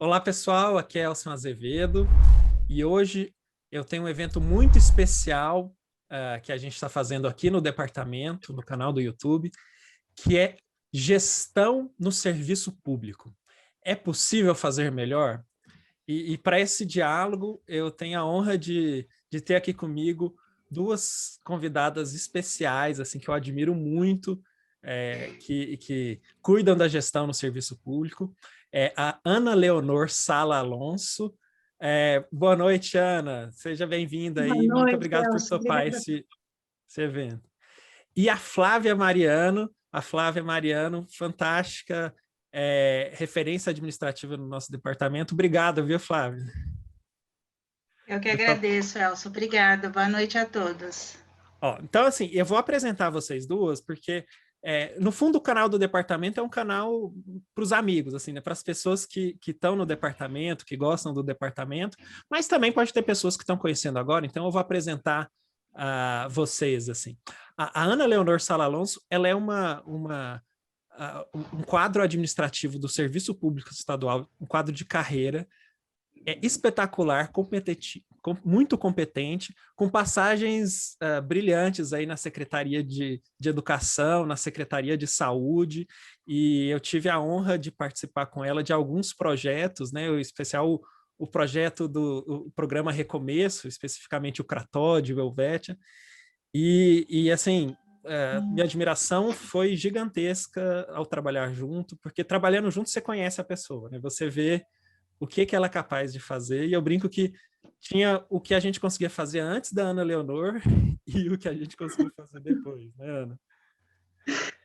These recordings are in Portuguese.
Olá, pessoal, aqui é Elson Azevedo e hoje eu tenho um evento muito especial que a gente está fazendo aqui no departamento, no canal do YouTube, que é Gestão no Serviço Público. É possível fazer melhor? E para esse diálogo, eu tenho a honra de ter aqui comigo duas convidadas especiais, assim, que eu admiro muito, que cuidam da gestão no serviço público. A Ana Leonor Sala Alonso. Boa noite, Ana. Seja bem-vinda Boa aí. Muito noite, obrigado por Elcio. topar Obrigada. esse evento. E a Flávia Mariano, fantástica, referência administrativa no nosso departamento. Obrigado, viu, Flávia? Eu que agradeço, Elcio. Obrigada. Boa noite a todos. Então, assim, eu vou apresentar vocês duas, porque, no fundo, o canal do departamento é um canal para os amigos, assim, né? Para as pessoas que estão no departamento, que gostam do departamento, mas também pode ter pessoas que estão conhecendo agora, então eu vou apresentar vocês, assim. A Ana Leonor Sala Alonso, ela é um quadro administrativo do Serviço Público Estadual, um quadro de carreira, espetacular, muito competente, com passagens brilhantes aí na Secretaria de Educação, na Secretaria de Saúde, e eu tive a honra de participar com ela de alguns projetos, né, em especial o projeto do programa Recomeço, especificamente o Cratódio, o Helvetia, e assim, minha admiração foi gigantesca ao trabalhar junto, porque trabalhando junto você conhece a pessoa, né? Você vê o que ela é capaz de fazer, e eu brinco que tinha o que a gente conseguia fazer antes da Ana Leonor e o que a gente conseguiu fazer depois, né, Ana?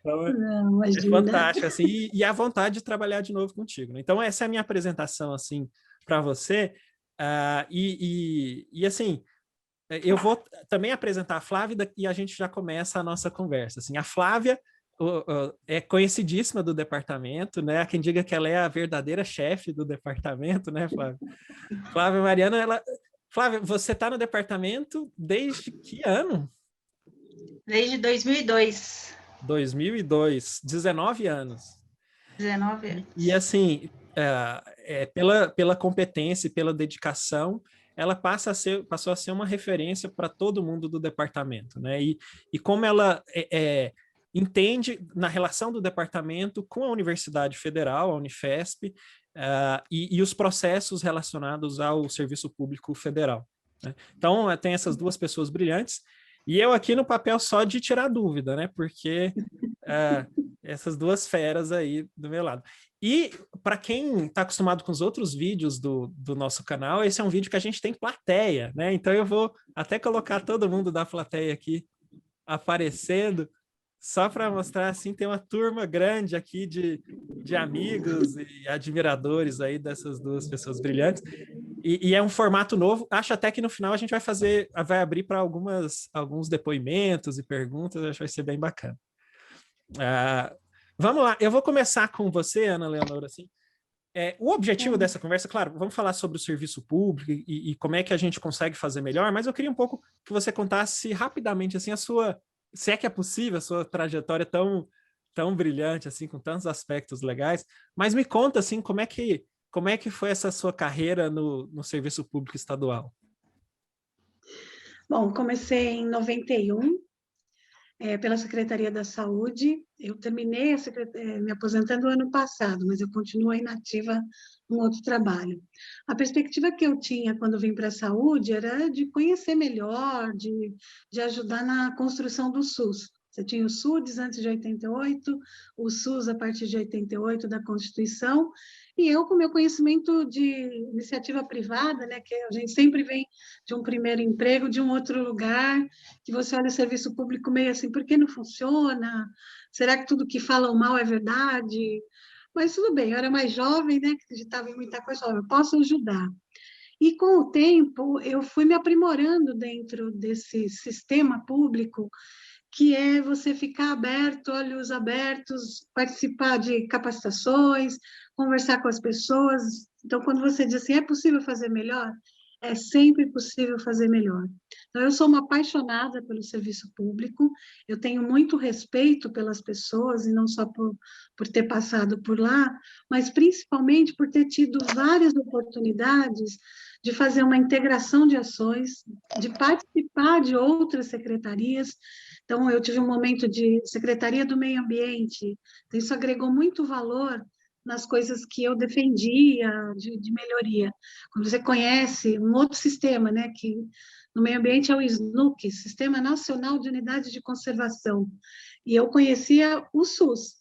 Então, Não, é imagina. fantástico, assim, e a vontade de trabalhar de novo contigo, né? Então, essa é a minha apresentação, assim, para você, assim, eu vou também apresentar a Flávia e a gente já começa a nossa conversa, assim, a Flávia é conhecidíssima do departamento, né? Há quem diga que ela é a verdadeira chefe do departamento, né, Flávia? Flávia Mariana, Flávia, você está no departamento desde que ano? Desde 2002, 2002, 19 anos. 19 E anos. assim, pela competência e pela dedicação, ela passou a ser uma referência para todo mundo do departamento, né? E como ela entende na relação do departamento com a Universidade Federal, a Unifesp, e os processos relacionados ao serviço público federal, né? Então, tem essas duas pessoas brilhantes, e eu aqui no papel só de tirar dúvida, né? Porque essas duas feras aí do meu lado. E para quem está acostumado com os outros vídeos do nosso canal, esse é um vídeo que a gente tem plateia, né? Então eu vou até colocar todo mundo da plateia aqui aparecendo, só para mostrar, assim, tem uma turma grande aqui de amigos e admiradores aí dessas duas pessoas brilhantes. E é um formato novo. Acho até que no final a gente vai abrir para alguns depoimentos e perguntas, acho que vai ser bem bacana. Vamos lá, eu vou começar com você, Ana Leonora, assim. O objetivo dessa conversa, claro, vamos falar sobre o serviço público e como é que a gente consegue fazer melhor, mas eu queria um pouco que você contasse rapidamente, assim, se é que é possível, a sua trajetória tão brilhante, assim, com tantos aspectos legais, mas me conta, assim, como é que foi essa sua carreira no serviço público estadual? Bom, comecei em 91, pela Secretaria da Saúde. Eu terminei me aposentando no ano passado, mas eu continuo inativa em outro trabalho. A perspectiva que eu tinha quando vim para a saúde era de conhecer melhor, de ajudar na construção do SUS. Você tinha o SUDES antes de 88, o SUS a partir de 88 da Constituição, e eu, com meu conhecimento de iniciativa privada, né, que a gente sempre vem de um primeiro emprego, de um outro lugar, que você olha o serviço público meio assim, por que não funciona? Será que tudo que falam mal é verdade? Mas tudo bem, eu era mais jovem, né, que acreditava em muita coisa, eu posso ajudar. E com o tempo, eu fui me aprimorando dentro desse sistema público, que é você ficar aberto, olhos abertos, participar de capacitações, conversar com as pessoas. Então, quando você diz assim, é possível fazer melhor? é sempre possível fazer melhor. Então, eu sou uma apaixonada pelo serviço público, eu tenho muito respeito pelas pessoas, e não só por ter passado por lá, mas principalmente por ter tido várias oportunidades de fazer uma integração de ações, de participar de outras secretarias. Então, eu tive um momento de Secretaria do Meio Ambiente, então isso agregou muito valor nas coisas que eu defendia de melhoria. Quando você conhece um outro sistema, né, que no meio ambiente é o SNUC, Sistema Nacional de Unidade de Conservação, e eu conhecia o SUS.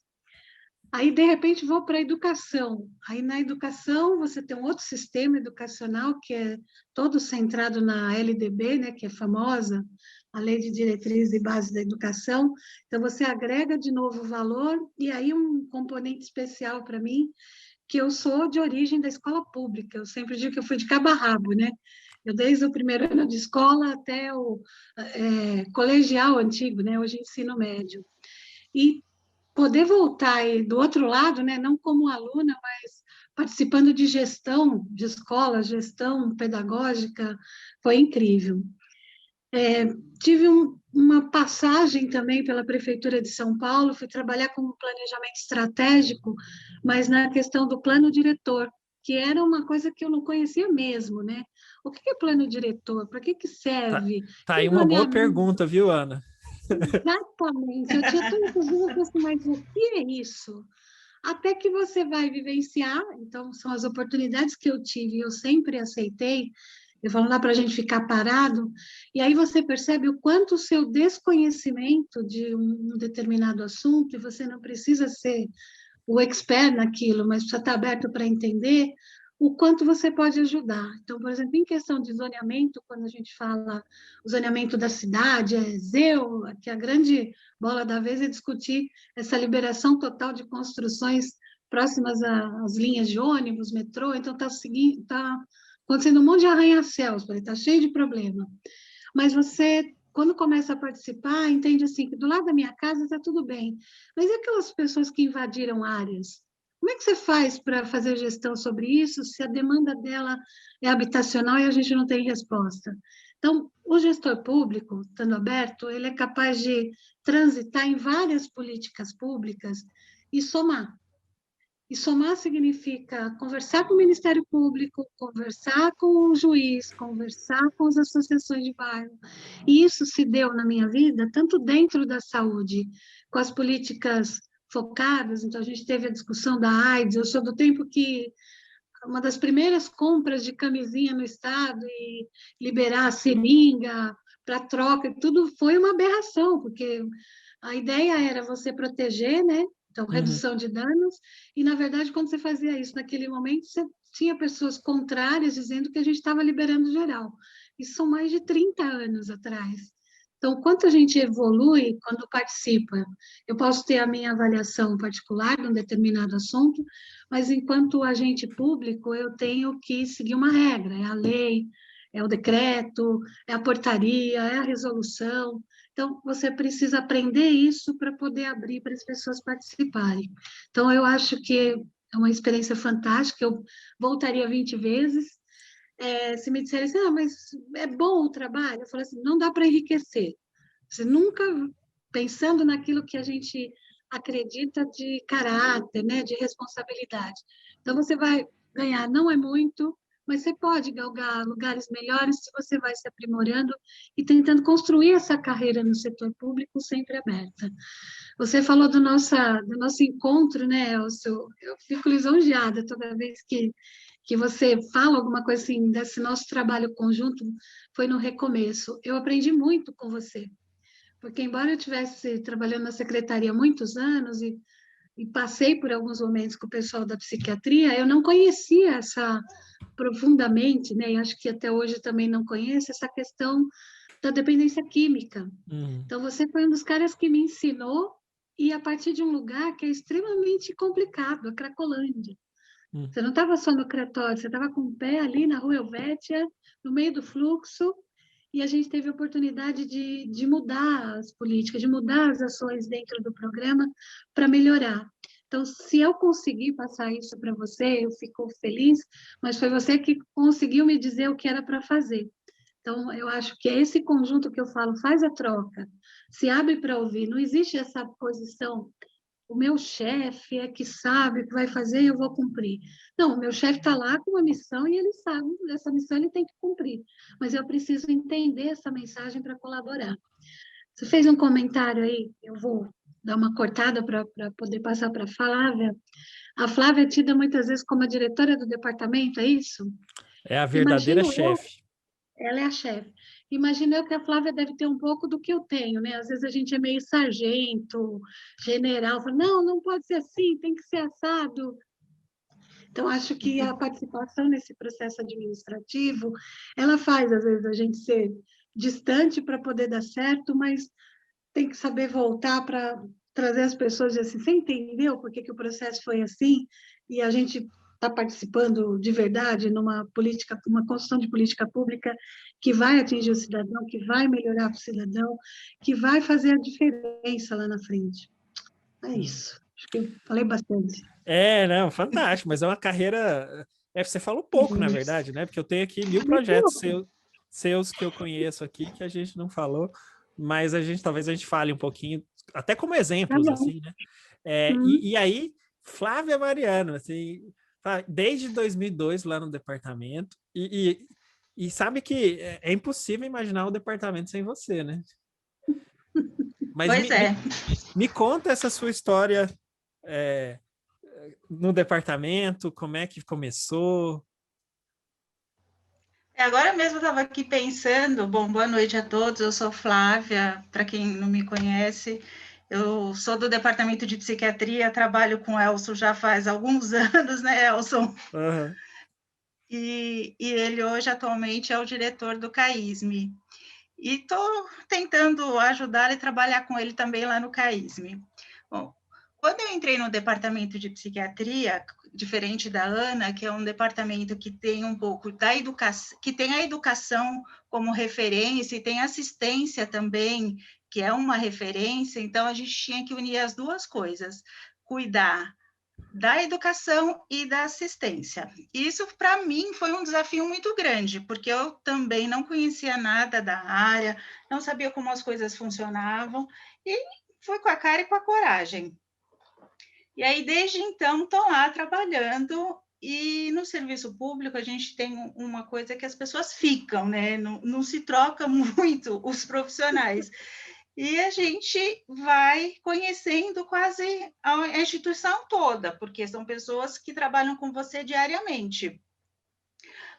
Aí, de repente, vou para a educação. Aí, na educação, você tem um outro sistema educacional que é todo centrado na LDB, né, que é famosa, a Lei de Diretrizes e Bases da Educação. Então, você agrega de novo valor, e aí um componente especial para mim, que eu sou de origem da escola pública. Eu sempre digo que eu fui de cabo a rabo, né? Eu, desde o primeiro ano de escola até o colegial antigo, né? Hoje ensino médio. E poder voltar aí do outro lado, né, não como aluna, mas participando de gestão de escola, gestão pedagógica, foi incrível. Tive uma passagem também pela Prefeitura de São Paulo, fui trabalhar com planejamento estratégico, mas na questão do plano diretor, que era uma coisa que eu não conhecia mesmo, né? O que é plano diretor? Para que Tá, serve? tá Que aí uma boa zoneamento? pergunta, viu, Ana? Exatamente. Eu tinha tantas dúvidas, mas o que é isso? Até que você vai vivenciar, então são as oportunidades que eu tive, eu sempre aceitei, eu falo, não dá para a gente ficar parado, e aí você percebe o quanto o seu desconhecimento de um determinado assunto, e você não precisa ser o expert naquilo, mas precisa estar aberto para entender o quanto você pode ajudar. Então, por exemplo, em questão de zoneamento, quando a gente fala o zoneamento da cidade, é ZEU, que a grande bola da vez é discutir essa liberação total de construções próximas às linhas de ônibus, metrô, então está acontecendo um monte de arranha-céus, está cheio de problema. Mas você, quando começa a participar, entende assim, que do lado da minha casa está tudo bem, mas e aquelas pessoas que invadiram áreas? Como é que você faz para fazer gestão sobre isso se a demanda dela é habitacional e a gente não tem resposta? Então, o gestor público, estando aberto, ele é capaz de transitar em várias políticas públicas e somar. E somar significa conversar com o Ministério Público, conversar com o juiz, conversar com as associações de bairro. E isso se deu na minha vida, tanto dentro da saúde, com as políticas focadas. Então, a gente teve a discussão da AIDS. Eu sou do tempo que uma das primeiras compras de camisinha no estado e liberar a seringa para troca, tudo foi uma aberração, porque a ideia era você proteger, né? Então, Uhum. redução de danos, e na verdade, quando você fazia isso naquele momento, você tinha pessoas contrárias dizendo que a gente estava liberando geral. Isso são mais de 30 anos atrás. Então, quanto a gente evolui quando participa? Eu posso ter a minha avaliação particular de um determinado assunto, mas enquanto agente público, eu tenho que seguir uma regra, é a lei, é o decreto, é a portaria, é a resolução. Então, você precisa aprender isso para poder abrir para as pessoas participarem. Então, eu acho que é uma experiência fantástica, eu voltaria 20 vezes. Se me disserem assim, mas é bom o trabalho, eu falo assim, não dá para enriquecer. Você nunca, pensando naquilo que a gente acredita de caráter, né, de responsabilidade. Então, você vai ganhar, não é muito, mas você pode galgar lugares melhores se você vai se aprimorando e tentando construir essa carreira no setor público sempre aberta. Você falou do nosso encontro, né, Elcio? Eu fico lisonjeada toda vez que você fala alguma coisa assim desse nosso trabalho conjunto, foi no recomeço. Eu aprendi muito com você, porque embora eu estivesse trabalhando na secretaria há muitos anos e passei por alguns momentos com o pessoal da psiquiatria, eu não conhecia essa profundamente, né? E acho que até hoje também não conheço essa questão da dependência química. Uhum. Então, você foi um dos caras que me ensinou, e a partir de um lugar que é extremamente complicado, a Cracolândia. Uhum. Você não estava só no Cretório, você estava com o pé ali na Rua Helvétia, no meio do fluxo, e a gente teve a oportunidade de mudar as políticas, de mudar as ações dentro do programa para melhorar. Então, se eu conseguir passar isso para você, eu fico feliz, mas foi você que conseguiu me dizer o que era para fazer. Então, eu acho que é esse conjunto que eu falo, faz a troca, se abre para ouvir, não existe essa posição, o meu chefe é que sabe o que vai fazer e eu vou cumprir. Não, o meu chefe está lá com uma missão e ele sabe, essa missão ele tem que cumprir, mas eu preciso entender essa mensagem para colaborar. Você fez um comentário aí, eu vou dar uma cortada para poder passar para a Flávia. A Flávia é tida muitas vezes como a diretora do departamento, é isso? É a verdadeira Imagino eu, chefe. ela é a chefe. Imagino eu que a Flávia deve ter um pouco do que eu tenho, né? Às vezes a gente é meio sargento, general, fala, não, não pode ser assim, tem que ser assado. Então, acho que a participação nesse processo administrativo, ela faz, às vezes, a gente ser distante para poder dar certo, mas tem que saber voltar para trazer as pessoas e assim, você entendeu por que, que o processo foi assim? E a gente está participando de verdade numa política, uma construção de política pública que vai atingir o cidadão, que vai melhorar para o cidadão, que vai fazer a diferença lá na frente. É isso. Acho que eu falei bastante. Não, fantástico, mas é uma carreira. Você falou pouco, na verdade, né? Porque eu tenho aqui 1000 Muito projetos louco. seus que eu conheço aqui que a gente não falou, mas talvez a gente fale um pouquinho, até como Tá exemplos, bom. assim, né? Hum. E aí, Flávia Mariano, assim, desde 2002 lá no departamento, e sabe que é impossível imaginar o departamento sem você, né? Mas Pois é. me conta essa sua história é, no departamento, como é que começou? Agora mesmo eu estava aqui pensando, bom, boa noite a todos, eu sou Flávia, para quem não me conhece, eu sou do departamento de psiquiatria, trabalho com o Elson já faz alguns anos, né, Elson? Uhum. E ele hoje atualmente é o diretor do CAISME. E estou tentando ajudar e trabalhar com ele também lá no CAISME. Bom, quando eu entrei no departamento de psiquiatria, diferente da Ana, que é um departamento que tem um pouco da educação, que tem a educação como referência e tem assistência também, que é uma referência, então a gente tinha que unir as duas coisas, cuidar da educação e da assistência. Isso, para mim, foi um desafio muito grande, porque eu também não conhecia nada da área, não sabia como as coisas funcionavam, e fui com a cara e com a coragem. E aí, desde então, estou lá trabalhando, e no serviço público a gente tem uma coisa que as pessoas ficam, né? Não se troca muito os profissionais. E a gente vai conhecendo quase a instituição toda, porque são pessoas que trabalham com você diariamente.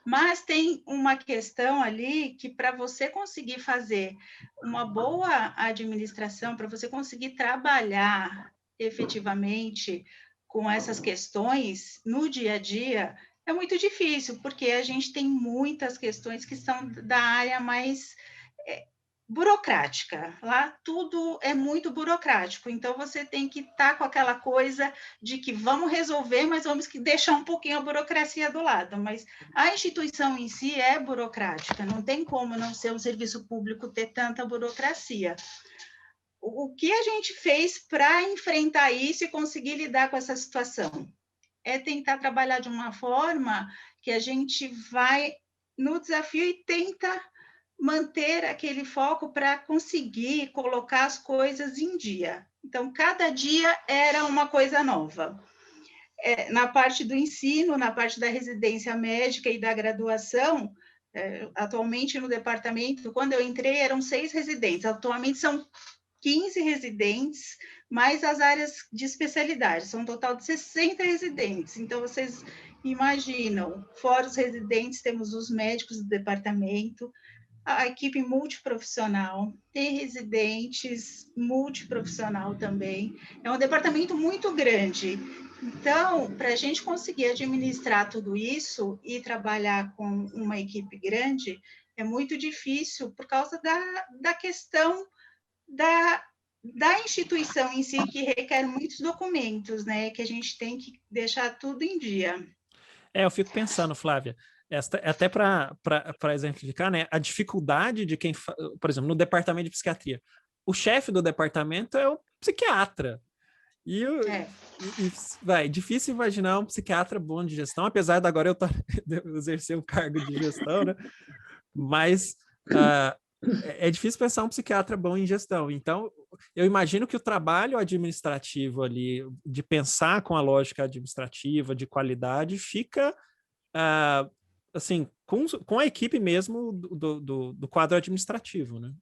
Mas tem uma questão ali que, para você conseguir fazer uma boa administração, para você conseguir trabalhar efetivamente com essas questões no dia a dia, é muito difícil, porque a gente tem muitas questões que são da área mais burocrática. Lá tudo é muito burocrático, então você tem que estar com aquela coisa de que vamos resolver, mas vamos deixar um pouquinho a burocracia do lado. Mas a instituição em si é burocrática, não tem como não ser um serviço público ter tanta burocracia. O que a gente fez para enfrentar isso e conseguir lidar com essa situação? É tentar trabalhar de uma forma que a gente vai no desafio e tenta manter aquele foco para conseguir colocar as coisas em dia. Então, cada dia era uma coisa nova. Na parte do ensino, na parte da residência médica e da graduação, atualmente no departamento, quando eu entrei, eram 6 residentes, atualmente são 15 residentes, mais as áreas de especialidade, são um total de 60 residentes. Então, vocês imaginam, fora os residentes, temos os médicos do departamento, a equipe multiprofissional, tem residentes multiprofissional também. É um departamento muito grande. Então, para a gente conseguir administrar tudo isso e trabalhar com uma equipe grande, é muito difícil por causa da questão da instituição em si, que requer muitos documentos, né? Que a gente tem que deixar tudo em dia. Eu fico pensando, Flávia, até para exemplificar, né, a dificuldade de quem, por exemplo, no departamento de psiquiatria, o chefe do departamento é o psiquiatra. Vai, difícil imaginar um psiquiatra bom de gestão, apesar de agora eu exercer um cargo de gestão, né? Mas é difícil pensar um psiquiatra bom em gestão. Então, eu imagino que o trabalho administrativo ali, de pensar com a lógica administrativa, de qualidade, fica assim, com a equipe mesmo do quadro administrativo, né?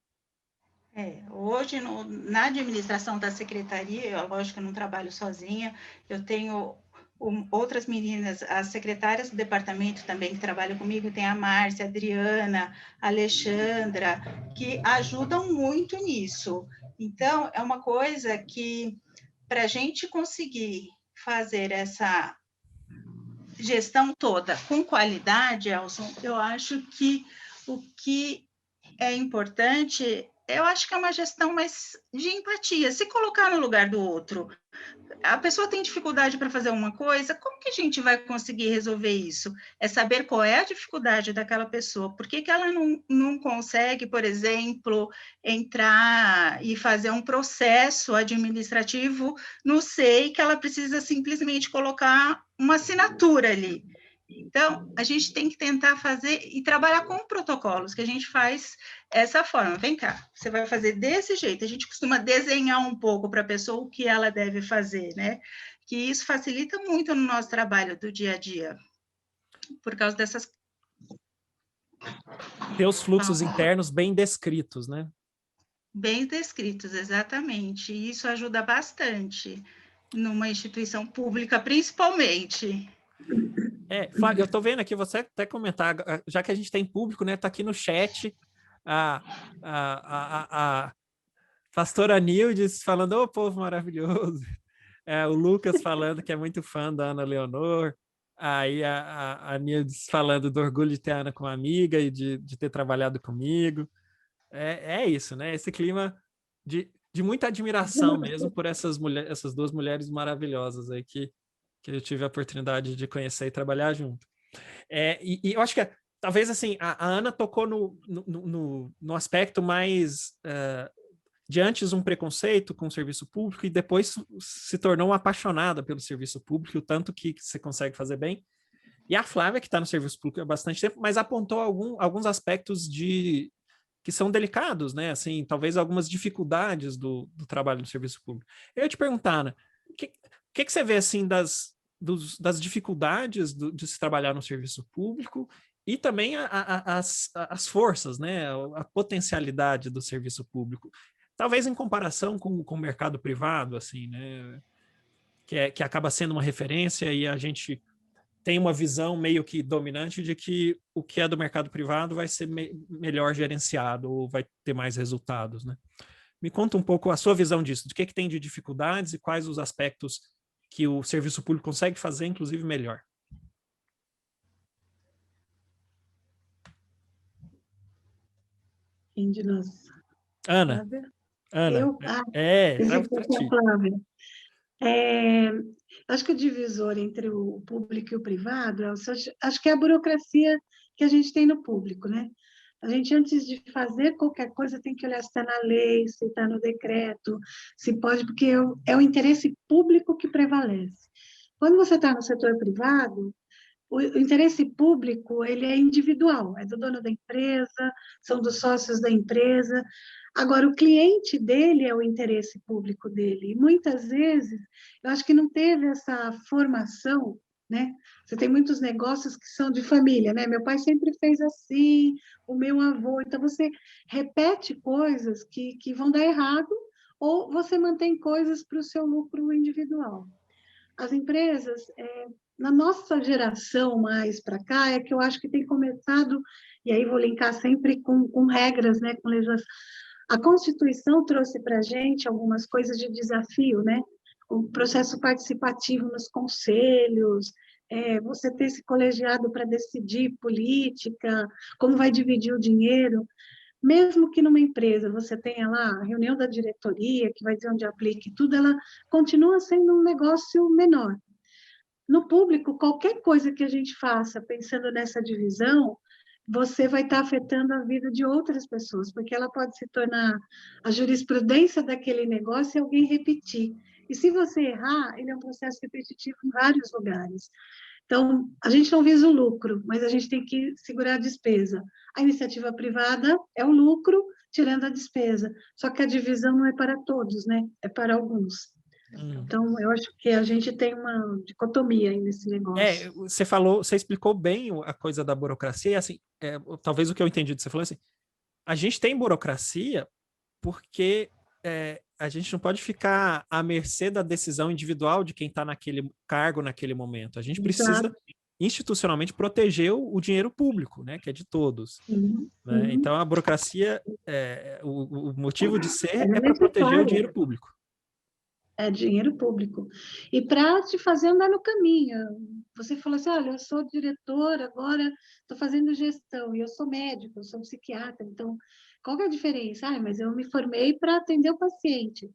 Hoje, na administração da secretaria, lógico que eu não trabalho sozinha, eu tenho outras meninas, as secretárias do departamento também que trabalham comigo, tem a Márcia, a Adriana, a Alexandra, que ajudam muito nisso. Então, é uma coisa que, para a gente conseguir fazer essa gestão toda com qualidade, Elson, eu acho que o que é importante, eu acho que é uma gestão mais de empatia, se colocar no lugar do outro. A pessoa tem dificuldade para fazer uma coisa, como que a gente vai conseguir resolver isso? É saber qual é a dificuldade daquela pessoa, por que ela não consegue, por exemplo, entrar e fazer um processo administrativo no SEI, que ela precisa simplesmente colocar uma assinatura ali. Então, a gente tem que tentar fazer e trabalhar com protocolos, que a gente faz essa forma. Vem cá, você vai fazer desse jeito. A gente costuma desenhar um pouco para a pessoa o que ela deve fazer, né? Que isso facilita muito no nosso trabalho do dia a dia, por causa dessas... Ter os fluxos internos bem descritos, né? Bem descritos, exatamente. E isso ajuda bastante numa instituição pública, principalmente. Flávio, eu estou vendo aqui, você até comentar, já que a gente tem público, né? Está aqui no chat a pastora Nildes falando, ô povo maravilhoso. O Lucas falando que é muito fã da Ana Leonor. Aí a Nildes falando do orgulho de ter a Ana como amiga e de ter trabalhado comigo. É isso, né? Esse clima de muita admiração mesmo por essas duas mulheres maravilhosas aí que eu tive a oportunidade de conhecer e trabalhar junto. E eu acho que talvez assim a Ana tocou no aspecto mais de antes um preconceito com o serviço público e depois se tornou uma apaixonada pelo serviço público, o tanto que você consegue fazer bem. E a Flávia, que está no serviço público há bastante tempo, mas apontou alguns aspectos que são delicados, né? Assim, talvez algumas dificuldades do trabalho no serviço público. Eu ia te perguntar, Ana, o que você vê assim das dificuldades de se trabalhar no serviço público e também as forças, né? A potencialidade do serviço público, talvez em comparação com o mercado privado, assim, né? Que acaba sendo uma referência e a gente tem uma visão meio que dominante de que o que é do mercado privado vai ser melhor gerenciado ou vai ter mais resultados, né? Me conta um pouco a sua visão disso, de que tem de dificuldades e quais os aspectos que o serviço público consegue fazer, inclusive, melhor. Quem de nós? Ana. Flávia? Ana. Eu? Flávia. Acho que o divisor entre o público e o privado, acho que é a burocracia que a gente tem no público, né? A gente, antes de fazer qualquer coisa, tem que olhar se está na lei, se está no decreto, se pode, porque é o interesse público que prevalece. Quando você está no setor privado, o interesse público ele é individual, é do dono da empresa, são dos sócios da empresa. Agora, o cliente dele é o interesse público dele. E muitas vezes, eu acho que não teve essa formação, né? Você tem muitos negócios que são de família, né? Meu pai sempre fez assim, o meu avô. Então, você repete coisas que vão dar errado ou você mantém coisas para o seu lucro individual. As empresas, na nossa geração mais para cá, é que eu acho que tem começado, e aí vou linkar sempre com regras, né? Com legislação. A Constituição trouxe para a gente algumas coisas de desafio, né? O processo participativo nos conselhos, você ter esse colegiado para decidir política, como vai dividir o dinheiro. Mesmo que numa empresa você tenha lá a reunião da diretoria, que vai dizer onde aplique tudo, ela continua sendo um negócio menor. No público, qualquer coisa que a gente faça pensando nessa divisão, você vai estar afetando a vida de outras pessoas, porque ela pode se tornar a jurisprudência daquele negócio e alguém repetir. E se você errar, ele é um processo repetitivo em vários lugares. Então, a gente não visa o lucro, mas a gente tem que segurar a despesa. A iniciativa privada é o lucro, tirando a despesa. Só que a divisão não é para todos, né? É para alguns. Então, eu acho que a gente tem uma dicotomia aí nesse negócio. Você falou, você explicou bem a coisa da burocracia, e assim, talvez o que eu entendi de você falou assim, a gente tem burocracia porque a gente não pode ficar à mercê da decisão individual de quem está naquele cargo naquele momento. A gente precisa Exato. institucionalmente proteger o dinheiro público, né, que é de todos. Né? Então, a burocracia, o motivo de ser Ela é é para proteger o necessária. dinheiro público. É dinheiro público. E para te fazer andar no caminho. Você falou assim, olha, eu sou diretora, agora estou fazendo gestão, e eu sou médico, eu sou psiquiatra, então, qual que é a diferença? Ah, mas eu me formei para atender o paciente.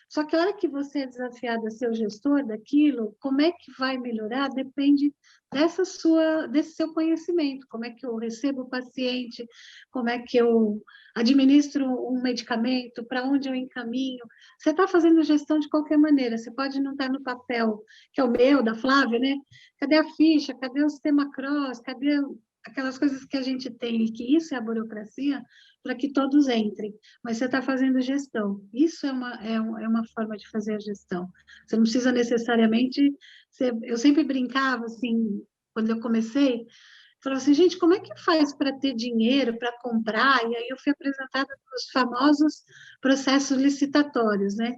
Só que a hora que você é desafiado a ser o gestor daquilo, como é que vai melhorar depende desse seu conhecimento, como é que eu recebo o paciente, como é que eu administro um medicamento, para onde eu encaminho. Você está fazendo gestão de qualquer maneira, você pode não estar no papel, que é o meu, da Flávia, né? Cadê a ficha? Cadê o sistema cross? Cadê aquelas coisas que a gente tem, e que isso é a burocracia, para que todos entrem. Mas você está fazendo gestão. Isso é uma forma de fazer a gestão. Você não precisa necessariamente... eu sempre brincava, assim, quando eu comecei, falava assim, gente, como é que faz para ter dinheiro, para comprar? E aí eu fui apresentada os famosos processos licitatórios, né?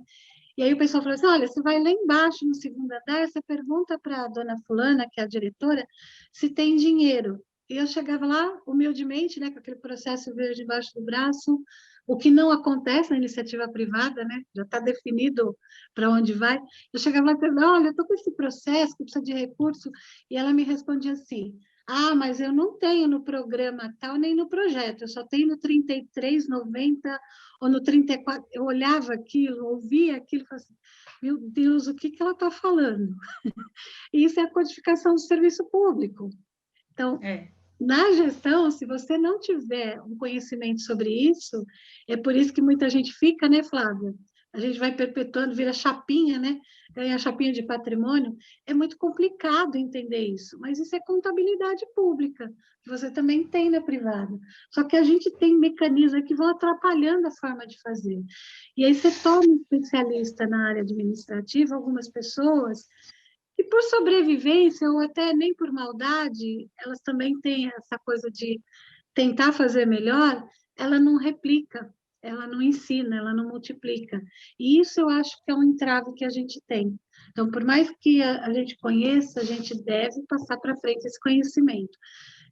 E aí o pessoal falou assim, olha, você vai lá embaixo no segundo andar, você pergunta para a dona fulana, que é a diretora, se tem dinheiro. E eu chegava lá, humildemente, né, com aquele processo verde debaixo do braço, o que não acontece na iniciativa privada, né, já está definido para onde vai. Eu chegava lá e perguntava, olha, eu estou com esse processo que precisa de recurso, e ela me respondia assim, ah, mas eu não tenho no programa tal, nem no projeto, eu só tenho no 3390 ou no 34. Eu olhava aquilo, ouvia aquilo e falava assim, meu Deus, o que ela está falando? E isso é a codificação do serviço público. Então, na gestão, se você não tiver um conhecimento sobre isso, é por isso que muita gente fica, né, Flávia? A gente vai perpetuando, vira chapinha, né? Ganha chapinha de patrimônio. É muito complicado entender isso, mas isso é contabilidade pública, que você também tem na privada. Só que a gente tem mecanismos que vão atrapalhando a forma de fazer. E aí você torna especialista na área administrativa, algumas pessoas e por sobrevivência, ou até nem por maldade, elas também têm essa coisa de tentar fazer melhor, ela não replica, ela não ensina, ela não multiplica. E isso eu acho que é um entrave que a gente tem. Então, por mais que a gente conheça, a gente deve passar para frente esse conhecimento.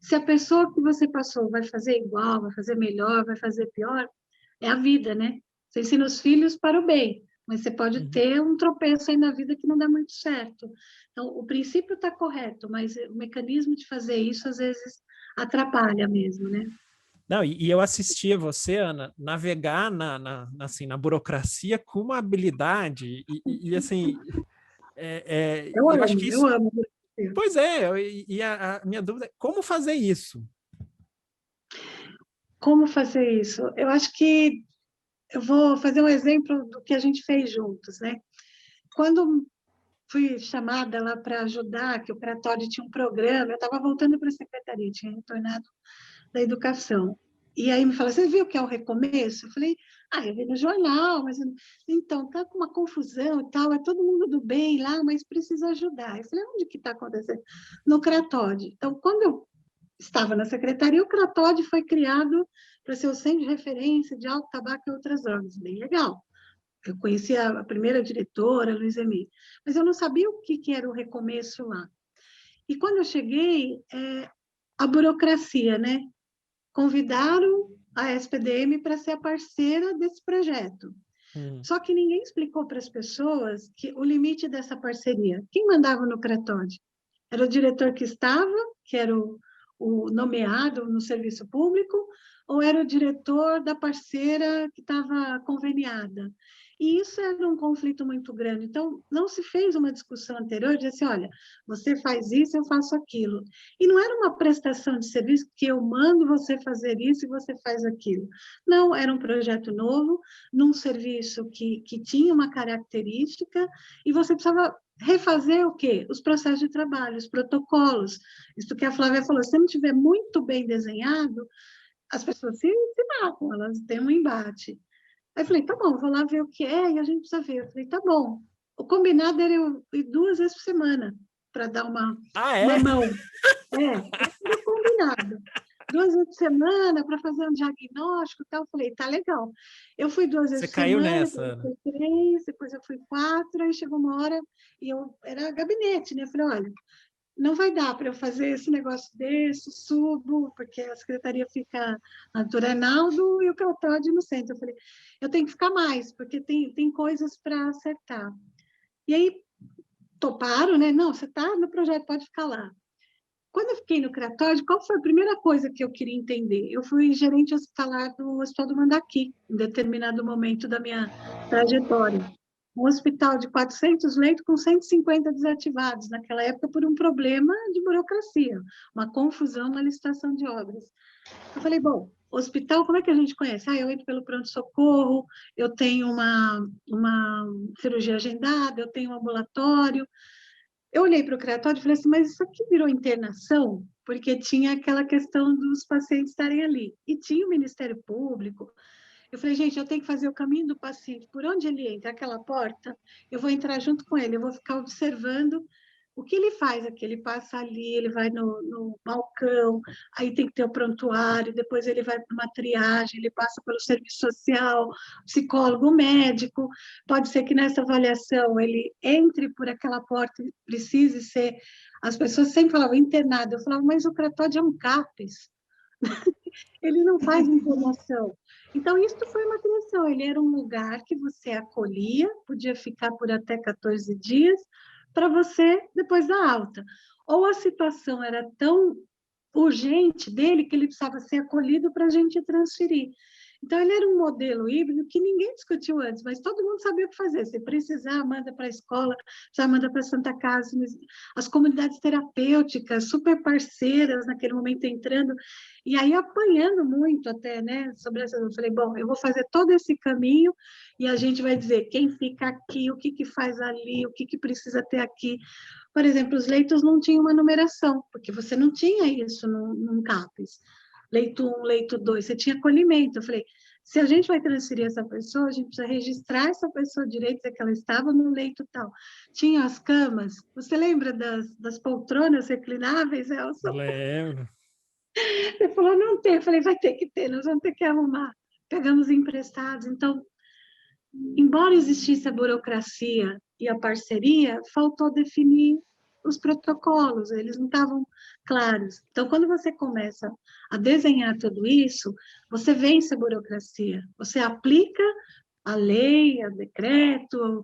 Se a pessoa que você passou vai fazer igual, vai fazer melhor, vai fazer pior, é a vida, né? Você ensina os filhos para o bem, mas você pode ter um tropeço aí na vida que não dá muito certo. Então, o princípio está correto, mas o mecanismo de fazer isso, às vezes, atrapalha mesmo, né? Não, e eu assistia você, Ana, navegar assim, na burocracia com uma habilidade, assim, eu acho que isso... Eu amo. Pois é, e a minha dúvida é como fazer isso? Como fazer isso? Eu acho que eu vou fazer um exemplo do que a gente fez juntos, né? Quando fui chamada lá para ajudar, que o Cratório tinha um programa, eu estava voltando para a secretaria, tinha retornado da educação. E aí me fala, você viu que é o recomeço? Eu falei, eu vi no jornal, mas então, tá com uma confusão e tal, é todo mundo do bem lá, mas precisa ajudar. Eu falei, onde que está acontecendo? No Cratode. Então, quando eu estava na secretaria, o Cratode foi criado para ser o centro de referência de álcool, tabaco e outras drogas. Bem legal. Eu conheci a primeira diretora, Luiz Emílio, mas eu não sabia o que era o recomeço lá. E quando eu cheguei, a burocracia, né? Convidaram a SPDM para ser a parceira desse projeto. Só que ninguém explicou para as pessoas que o limite dessa parceria. Quem mandava no Cratode? Era o diretor que estava, que era o nomeado no serviço público, ou era o diretor da parceira que estava conveniada? E isso era um conflito muito grande. Então, não se fez uma discussão anterior de assim, olha, você faz isso, eu faço aquilo. E não era uma prestação de serviço que eu mando você fazer isso e você faz aquilo. Não, era um projeto novo, num serviço que tinha uma característica, e você precisava refazer o quê? Os processos de trabalho, os protocolos. Isso que a Flávia falou, se não tiver muito bem desenhado, as pessoas se matam, elas têm um embate. Aí eu falei, tá bom, vou lá ver o que é, e a gente precisa ver. Eu falei, tá bom. O combinado era eu ir 2 vezes por semana, para dar Ah, uma é? mão. Esse era o combinado. 2 vezes por semana, para fazer um diagnóstico e tal. Eu falei, tá legal. Eu fui 2 Você vezes por caiu semana, nessa, depois eu Ana. fui 3, depois eu fui 4, aí chegou uma hora, e eu era gabinete, né? Eu falei, olha, não vai dar para eu fazer esse negócio desse, subo, porque a secretaria fica na Doutor Arnaldo e o cartório no centro. Eu falei, eu tenho que ficar mais, porque tem coisas para acertar. E aí, toparam, né? Não, você está no projeto, pode ficar lá. Quando eu fiquei no Cratóide, qual foi a primeira coisa que eu queria entender? Eu fui gerente hospitalar do Hospital do Mandaqui, em determinado momento da minha trajetória. Um hospital de 400 leitos com 150 desativados, naquela época, por um problema de burocracia, uma confusão na licitação de obras. Eu falei, bom, hospital, como é que a gente conhece? Eu entro pelo pronto-socorro, eu tenho uma cirurgia agendada, eu tenho um ambulatório. Eu olhei para o criatório e falei assim, mas isso aqui virou internação? Porque tinha aquela questão dos pacientes estarem ali. E tinha o Ministério Público. Eu falei, gente, eu tenho que fazer o caminho do paciente. Por onde ele entra, aquela porta, eu vou entrar junto com ele, eu vou ficar observando o que ele faz aqui. Ele passa ali, ele vai no balcão, aí tem que ter o prontuário, depois ele vai para uma triagem, ele passa pelo serviço social, psicólogo, médico. Pode ser que nessa avaliação ele entre por aquela porta e precise ser. As pessoas sempre falavam internado. Eu falava, mas o Cratóide é um CAPES. Ele não faz internação. Então, isso foi uma criação. Ele era um lugar que você acolhia, podia ficar por até 14 dias, para você depois da alta. Ou a situação era tão urgente dele que ele precisava ser acolhido para a gente transferir. Então, ele era um modelo híbrido que ninguém discutiu antes, mas todo mundo sabia o que fazer. Se precisar, manda para a escola, já manda para a Santa Casa. As comunidades terapêuticas, super parceiras naquele momento entrando, e aí apanhando muito até, né, sobre essa. Eu falei, bom, eu vou fazer todo esse caminho e a gente vai dizer quem fica aqui, o que, que faz ali, o que, que precisa ter aqui. Por exemplo, os leitos não tinham uma numeração, porque você não tinha isso num CAPES. Leito 1, leito 2, você tinha acolhimento. Eu falei, se a gente vai transferir essa pessoa, a gente precisa registrar essa pessoa direito, que ela estava no leito tal. Tinha as camas. Você lembra das poltronas reclináveis, Elson? Lembro. Ele falou, não tem. Eu falei, vai ter que ter, nós vamos ter que arrumar. Pegamos emprestados. Então, embora existisse a burocracia e a parceria, faltou definir os protocolos, eles não estavam claros. Então, quando você começa a desenhar tudo isso, você vence a burocracia, você aplica a lei, o decreto,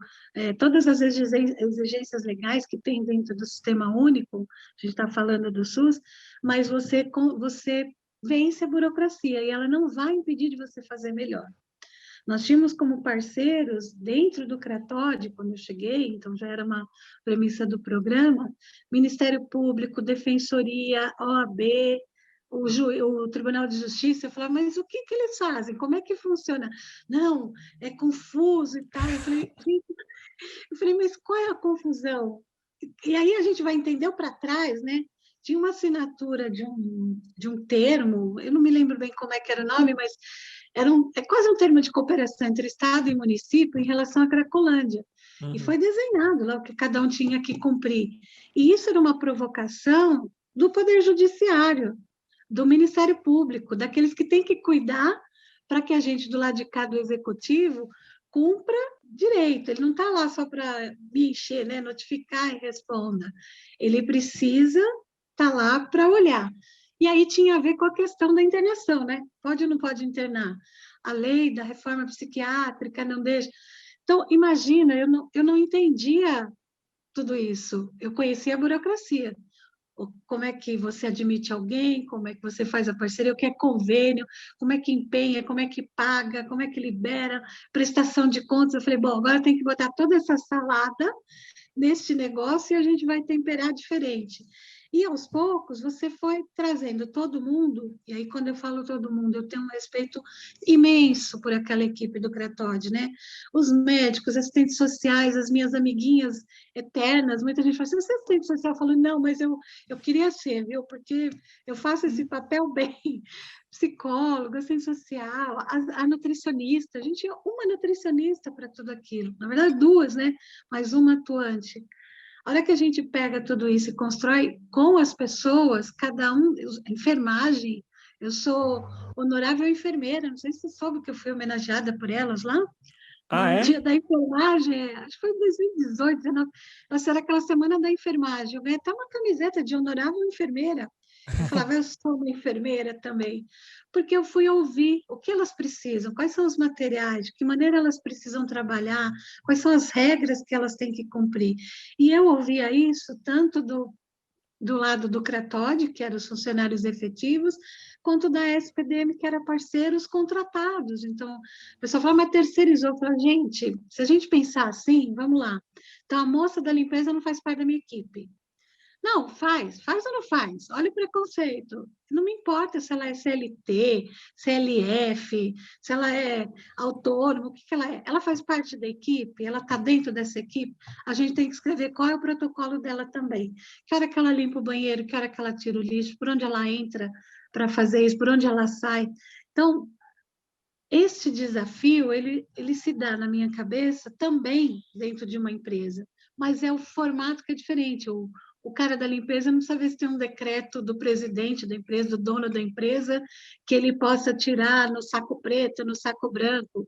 todas as exigências legais que tem dentro do sistema único, a gente está falando do SUS, mas você vence a burocracia e ela não vai impedir de você fazer melhor. Nós tínhamos como parceiros, dentro do Cratóide, quando eu cheguei, então já era uma premissa do programa, Ministério Público, Defensoria, OAB, o Tribunal de Justiça. Eu falava, mas o que eles fazem? Como é que funciona? Não, é confuso e tal. Eu falei, mas qual é a confusão? E aí a gente vai entender para trás, né? Tinha uma assinatura de um termo, eu não me lembro bem como é que era o nome, mas é quase um termo de cooperação entre Estado e município em relação à Cracolândia. E foi desenhado lá o que cada um tinha que cumprir. E isso era uma provocação do Poder Judiciário, do Ministério Público, daqueles que têm que cuidar para que a gente, do lado de cá do Executivo, cumpra direito. Ele não está lá só para me encher, né, notificar e responda. Ele precisa estar lá para olhar. E aí tinha a ver com a questão da internação, né? Pode ou não pode internar? A lei da reforma psiquiátrica não deixa. Então, imagina, eu não entendia tudo isso. Eu conhecia a burocracia. como é que você admite alguém, como é que você faz a parceria, o que é convênio, como é que empenha, como é que paga, como é que libera, prestação de contas. Eu falei, bom, agora tem que botar toda essa salada neste negócio e a gente vai temperar diferente. E aos poucos você foi trazendo todo mundo, e aí quando eu falo todo mundo, eu tenho um respeito imenso por aquela equipe do Cretod, né? Os médicos, assistentes sociais, as minhas amiguinhas eternas, muita gente fala assim, você é assistente social? Eu falo, não, mas eu queria ser, viu? Porque eu faço esse papel bem. Psicóloga, assistente social, a nutricionista, a gente é uma nutricionista para tudo aquilo, na verdade duas, né? Mais uma atuante. A hora que a gente pega tudo isso e constrói com as pessoas, cada um, enfermagem, eu sou honorável enfermeira, não sei se você soube que eu fui homenageada por elas lá, Ah, no é? dia da enfermagem, acho que foi em 2018, 19, era aquela semana da enfermagem, eu ganhei até uma camiseta de honorável enfermeira, eu falava, eu sou uma enfermeira também, porque eu fui ouvir o que elas precisam, quais são os materiais, de que maneira elas precisam trabalhar, quais são as regras que elas têm que cumprir. E eu ouvia isso tanto do lado do Cretod, que eram os funcionários efetivos, quanto da SPDM, que era parceiros contratados. Então, o pessoal fala, mas terceirizou. Eu falo, gente, se a gente pensar assim, vamos lá. Então, a moça da limpeza não faz parte da minha equipe. Não, faz ou não faz? Olha o preconceito. Não me importa se ela é CLT, CLF, se ela é autônoma, o que que ela é. Ela faz parte da equipe, ela está dentro dessa equipe, a gente tem que escrever qual é o protocolo dela também. Que hora que ela limpa o banheiro, que hora que ela tira o lixo, por onde ela entra para fazer isso, por onde ela sai. Então, este desafio, ele se dá na minha cabeça também dentro de uma empresa, mas é o formato que é diferente. O cara da limpeza não precisa ver se tem um decreto do presidente da empresa, do dono da empresa, que ele possa tirar no saco preto, no saco branco.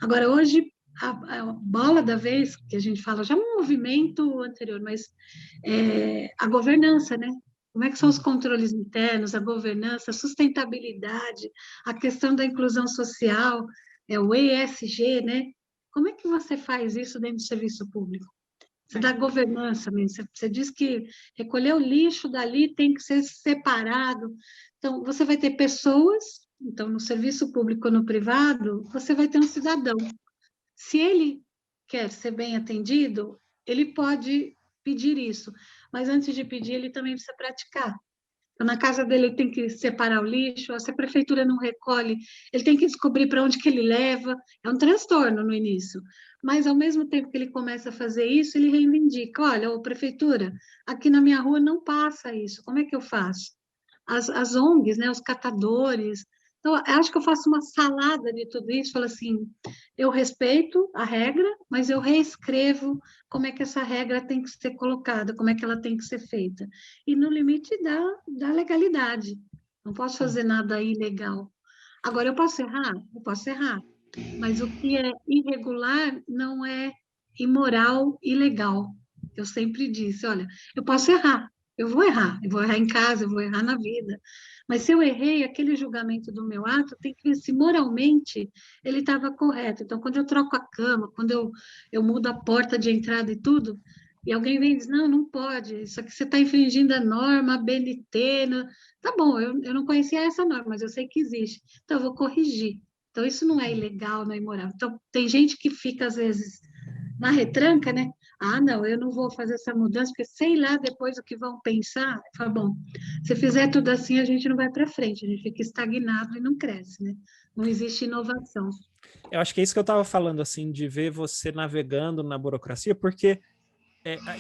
Agora, hoje, a bola da vez, que a gente fala, já é um movimento anterior, mas a governança, né? Como é que são os controles internos, a governança, a sustentabilidade, a questão da inclusão social, o ESG, né? Como é que você faz isso dentro do serviço público? Você dá governança mesmo. Você diz que recolher o lixo dali tem que ser separado. Então, você vai ter pessoas, então, no serviço público ou no privado, você vai ter um cidadão. Se ele quer ser bem atendido, ele pode pedir isso, mas antes de pedir, ele também precisa praticar. Então, na casa dele, ele tem que separar o lixo, se a prefeitura não recolhe, ele tem que descobrir para onde que ele leva. É um transtorno no início. Mas, ao mesmo tempo que ele começa a fazer isso, ele reivindica. Olha, ô, prefeitura, aqui na minha rua não passa isso. Como é que eu faço? As ONGs, né, os catadores. Então, eu acho que eu faço uma salada de tudo isso. Falo assim, eu respeito a regra, mas eu reescrevo como é que essa regra tem que ser colocada, como é que ela tem que ser feita. E no limite da legalidade. Não posso fazer nada ilegal. Agora, eu posso errar? Eu posso errar. Mas o que é irregular não é imoral e ilegal. Eu sempre disse, olha, eu posso errar, eu vou errar em casa, eu vou errar na vida. Mas se eu errei, aquele julgamento do meu ato tem que ver se moralmente ele estava correto. Então, quando eu troco a cama, quando eu mudo a porta de entrada e tudo, e alguém vem e diz, não, não pode, isso aqui você está infringindo a norma, a BNT. Tá bom, eu não conhecia essa norma, mas eu sei que existe. Então, eu vou corrigir. Então, isso não é ilegal, não é imoral. Então, tem gente que fica, às vezes, na retranca, né? Ah, não, eu não vou fazer essa mudança, porque sei lá depois o que vão pensar. Fala, bom, se fizer tudo assim, a gente não vai para frente, a gente fica estagnado e não cresce, né? Não existe inovação. Eu acho que é isso que eu estava falando, assim, de ver você navegando na burocracia, porque...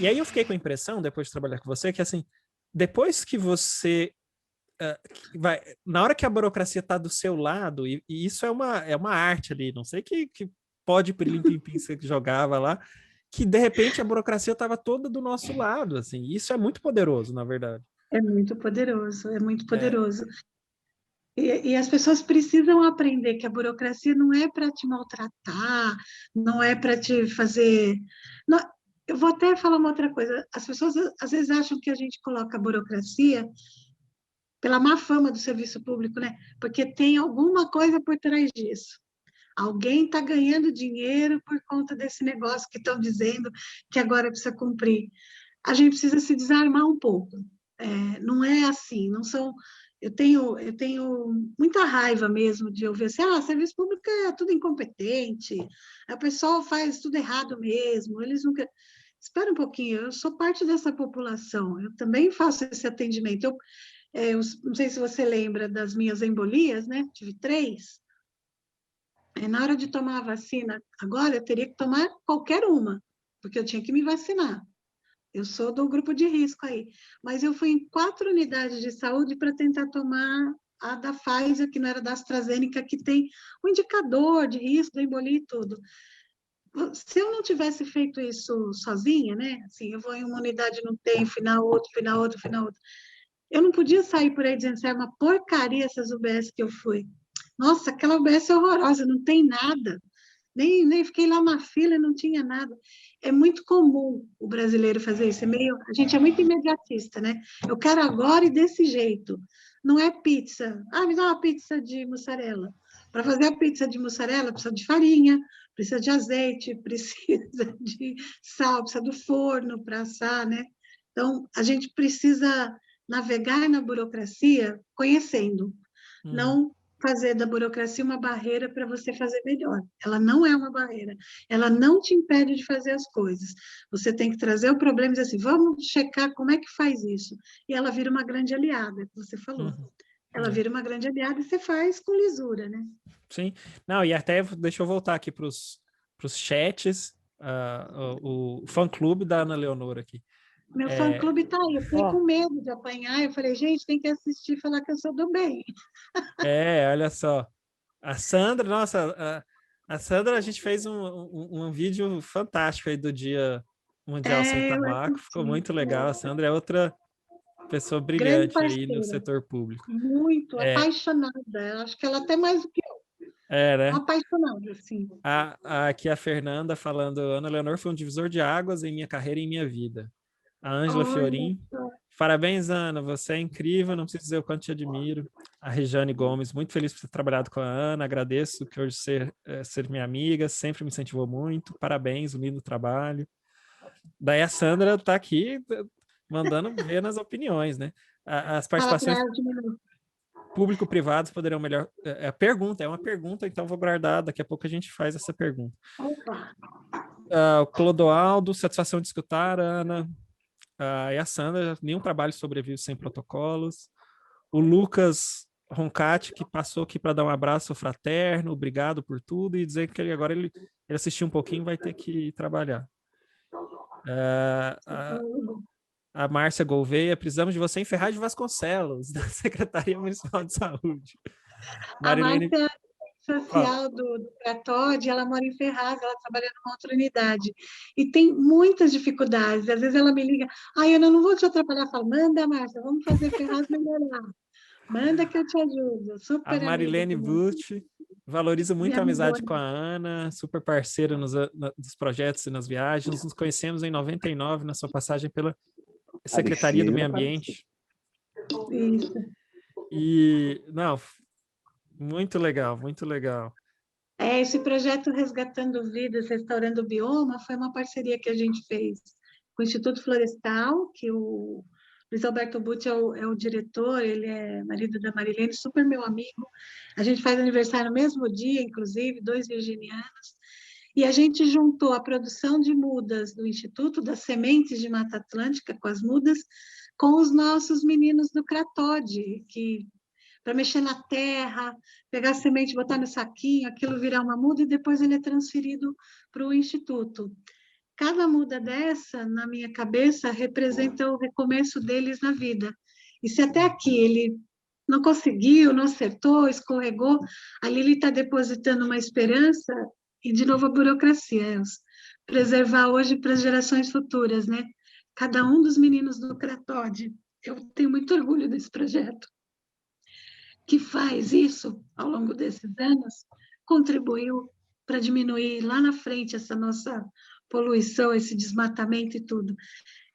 e aí eu fiquei com a impressão, depois de trabalhar com você, que, assim, depois que você... na hora que a burocracia está do seu lado, e isso é uma arte ali, não sei que pode pirlim-pim-pim você jogava lá, que de repente a burocracia estava toda do nosso lado, assim, isso é muito poderoso, na verdade. É muito poderoso, é muito É, poderoso. E as pessoas precisam aprender que a burocracia não é para te maltratar, não é para te fazer. Não, eu vou até falar uma outra coisa. As pessoas às vezes acham que a gente coloca a burocracia pela má fama do serviço público, né? Porque tem alguma coisa por trás disso. Alguém está ganhando dinheiro por conta desse negócio que estão dizendo que agora precisa cumprir. A gente precisa se desarmar um pouco. Não é assim, não são... Eu tenho muita raiva mesmo de ouvir assim, serviço público é tudo incompetente, o pessoal faz tudo errado mesmo, eles nunca... Espera um pouquinho, eu sou parte dessa população, eu também faço esse atendimento. Eu não sei se você lembra das minhas embolias, né? Tive 3. Na hora de tomar a vacina, agora eu teria que tomar qualquer uma, porque eu tinha que me vacinar. Eu sou do grupo de risco aí. Mas eu fui em 4 unidades de saúde para tentar tomar a da Pfizer, que não era da AstraZeneca, que tem um indicador de risco da embolia e tudo. Se eu não tivesse feito isso sozinha, né? Assim, eu vou em uma unidade, não tem, final outro, final outro, final outro. Eu não podia sair por aí dizendo, é uma porcaria essas UBS que eu fui. Nossa, aquela UBS é horrorosa, não tem nada. Nem fiquei lá na fila, não tinha nada. É muito comum o brasileiro fazer isso. A gente é muito imediatista, né? Eu quero agora e desse jeito. Não é pizza. Me dá uma pizza de mussarela. Para fazer a pizza de mussarela, precisa de farinha, precisa de azeite, precisa de sal, precisa do forno para assar, né? Então, a gente precisa navegar na burocracia conhecendo, não fazer da burocracia uma barreira para você fazer melhor. Ela não é uma barreira. Ela não te impede de fazer as coisas. Você tem que trazer o problema e dizer assim, vamos checar como é que faz isso. E ela vira uma grande aliada, que você falou. Ela vira uma grande aliada e você faz com lisura, né? Sim. Não, e até deixa eu voltar aqui para os chats, o fã-clube da Ana Leonor aqui. Meu fã-clube está aí. Eu fiquei com medo de apanhar. Eu falei, gente, tem que assistir e falar que eu sou do bem. Olha só. A Sandra, nossa, a Sandra, a gente fez um vídeo fantástico aí do Dia Mundial Sem Tabaco. Ficou muito legal. A Sandra é outra pessoa grande brilhante aí no setor público. Muito apaixonada. Acho que ela até mais do que eu. Né? Apaixonada, assim. Aqui a Fernanda falando, Ana Leonor foi um divisor de águas em minha carreira e em minha vida. A Ângela Fiorin, parabéns, Ana, você é incrível, não preciso dizer o quanto te admiro. A Rejane Gomes, muito feliz por ter trabalhado com a Ana, agradeço que hoje ser minha amiga, sempre me incentivou muito, parabéns, um lindo trabalho. Daí a Sandra está aqui mandando ver nas opiniões, né? As participações público-privados poderiam melhor... É uma pergunta, então vou guardar, daqui a pouco a gente faz essa pergunta. O Clodoaldo, satisfação de escutar, Ana. E a Sandra, nenhum trabalho sobrevive sem protocolos. O Lucas Roncati, que passou aqui para dar um abraço fraterno, obrigado por tudo, e dizer que agora ele assistiu um pouquinho, vai ter que trabalhar. A Márcia Gouveia, precisamos de você em Ferraz de Vasconcelos, da Secretaria Municipal de Saúde. Marilene... A Márcia social do Cratode, ela mora em Ferraz, ela trabalha numa outra unidade, e tem muitas dificuldades, às vezes ela me liga, Ana, não vou te atrapalhar, fala, manda, Márcia, vamos fazer Ferraz melhorar, manda que eu te ajudo. Super a Marilene Butch valoriza muito a amizade com a Ana, super parceira nos projetos e nas viagens, nos conhecemos em 99, na sua passagem pela Secretaria do Meio Ambiente. Isso. E, não... Muito legal, muito legal. Esse projeto Resgatando Vidas, Restaurando o Bioma, foi uma parceria que a gente fez com o Instituto Florestal, que o Luiz Alberto Butti é o diretor, ele é marido da Marilene, super meu amigo. A gente faz aniversário no mesmo dia, inclusive, 2 virginianos. E a gente juntou a produção de mudas do Instituto, das sementes de Mata Atlântica, com as mudas, com os nossos meninos do Cratode, que... para mexer na terra, pegar a semente, botar no saquinho, aquilo virar uma muda e depois ele é transferido para o Instituto. Cada muda dessa, na minha cabeça, representa o recomeço deles na vida. E se até aqui ele não conseguiu, não acertou, escorregou, ali ele está depositando uma esperança e, de novo, a burocracia, Elcio. Preservar hoje para as gerações futuras, né? Cada um dos meninos do Cratode. Eu tenho muito orgulho desse projeto. Que faz isso ao longo desses anos, contribuiu para diminuir lá na frente essa nossa poluição, esse desmatamento e tudo.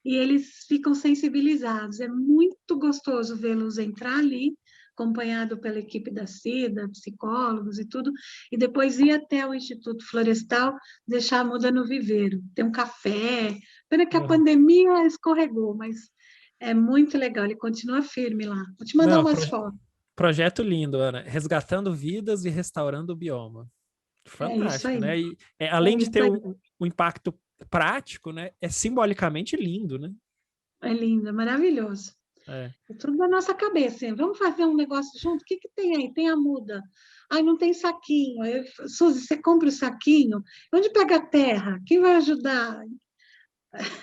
E eles ficam sensibilizados. É muito gostoso vê-los entrar ali, acompanhado pela equipe da CIDA, psicólogos e tudo, e depois ir até o Instituto Florestal, deixar a muda no viveiro, ter um café. Pena que a pandemia escorregou, mas É muito legal, ele continua firme lá. Vou te mandar Não, umas fotos. projeto lindo, Ana. Resgatando vidas e restaurando o bioma. É isso Fantástico, aí. né? E É além de isso ter aí. um impacto prático, né? É simbolicamente lindo, né? É lindo, é maravilhoso. É. É tudo da nossa cabeça. Hein? Vamos fazer um negócio junto? O que que tem aí? Tem a muda. Ai, não tem saquinho. Suzy, você compra o saquinho? Onde pega a terra? Quem vai ajudar?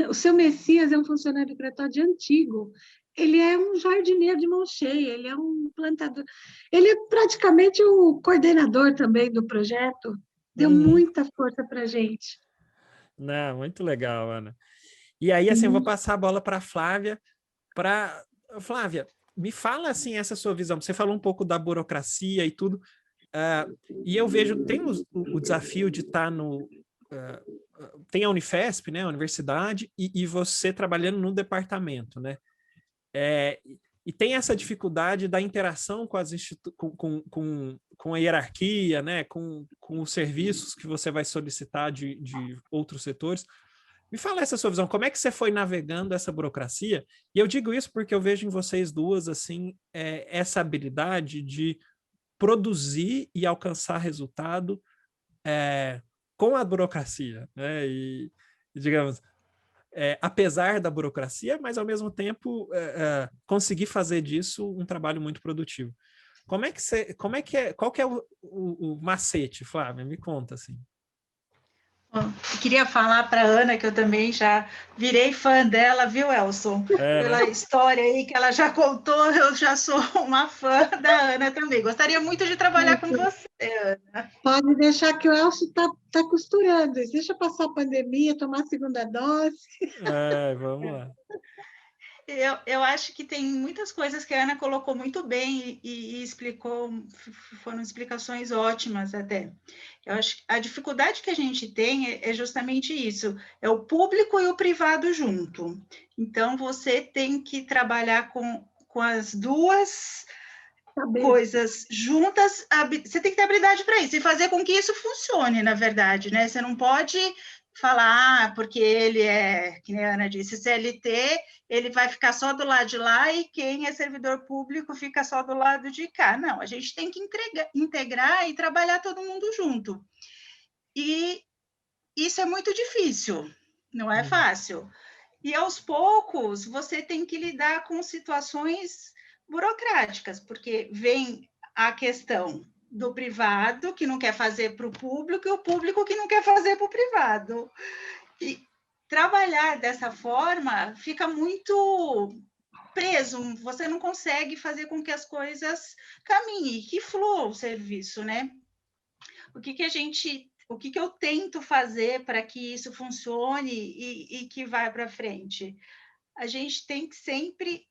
O seu Messias é um funcionário do Cretode antigo. Ele é um jardineiro de mão cheia, ele é um plantador. Ele é praticamente o coordenador também do projeto. Deu Uhum. muita força para a gente. Não, muito legal, Ana. E aí, assim, eu vou Uhum. passar a bola para a Flávia. Flávia, me fala, assim, essa sua visão. Você falou um pouco da burocracia e tudo. E eu vejo, tem o desafio de estar no... tem a Unifesp, né, a universidade, e você trabalhando no departamento, né? E tem essa dificuldade da interação com, com a hierarquia, né, com os serviços que você vai solicitar de outros setores. Me fala essa sua visão, como é que você foi navegando essa burocracia? E eu digo isso porque eu vejo em vocês duas, assim, essa habilidade de produzir e alcançar resultado com a burocracia, né? E digamos, apesar da burocracia, mas ao mesmo tempo conseguir fazer disso um trabalho muito produtivo. Qual que é o macete, Flávia? Me conta, assim. Bom, queria falar para a Ana que eu também já virei fã dela, viu, Elson? Pela Né? história aí que ela já contou, eu já sou uma fã da Ana também. Gostaria muito de trabalhar com você, Ana. Pode deixar que o Elcio tá costurando. Deixa passar a pandemia, tomar a segunda dose. Vamos lá. Eu acho que tem muitas coisas que a Ana colocou muito bem e explicou, foram explicações ótimas até. Eu acho que a dificuldade que a gente tem é justamente isso, é o público e o privado junto. Então, você tem que trabalhar com as duas coisas juntas, você tem que ter habilidade para isso e fazer com que isso funcione, na verdade, né? Você não pode falar, porque ele é, que nem a Ana disse, CLT, ele vai ficar só do lado de lá e quem é servidor público fica só do lado de cá. Não, a gente tem que integrar e trabalhar todo mundo junto. E isso é muito difícil, não é fácil. E aos poucos você tem que lidar com situações burocráticas, porque vem a questão do privado que não quer fazer para o público e o público que não quer fazer para o privado. E trabalhar dessa forma fica muito preso, você não consegue fazer com que as coisas caminhem, que flua o serviço, né? O que eu tento fazer para que isso funcione e que vá para frente? A gente tem que sempre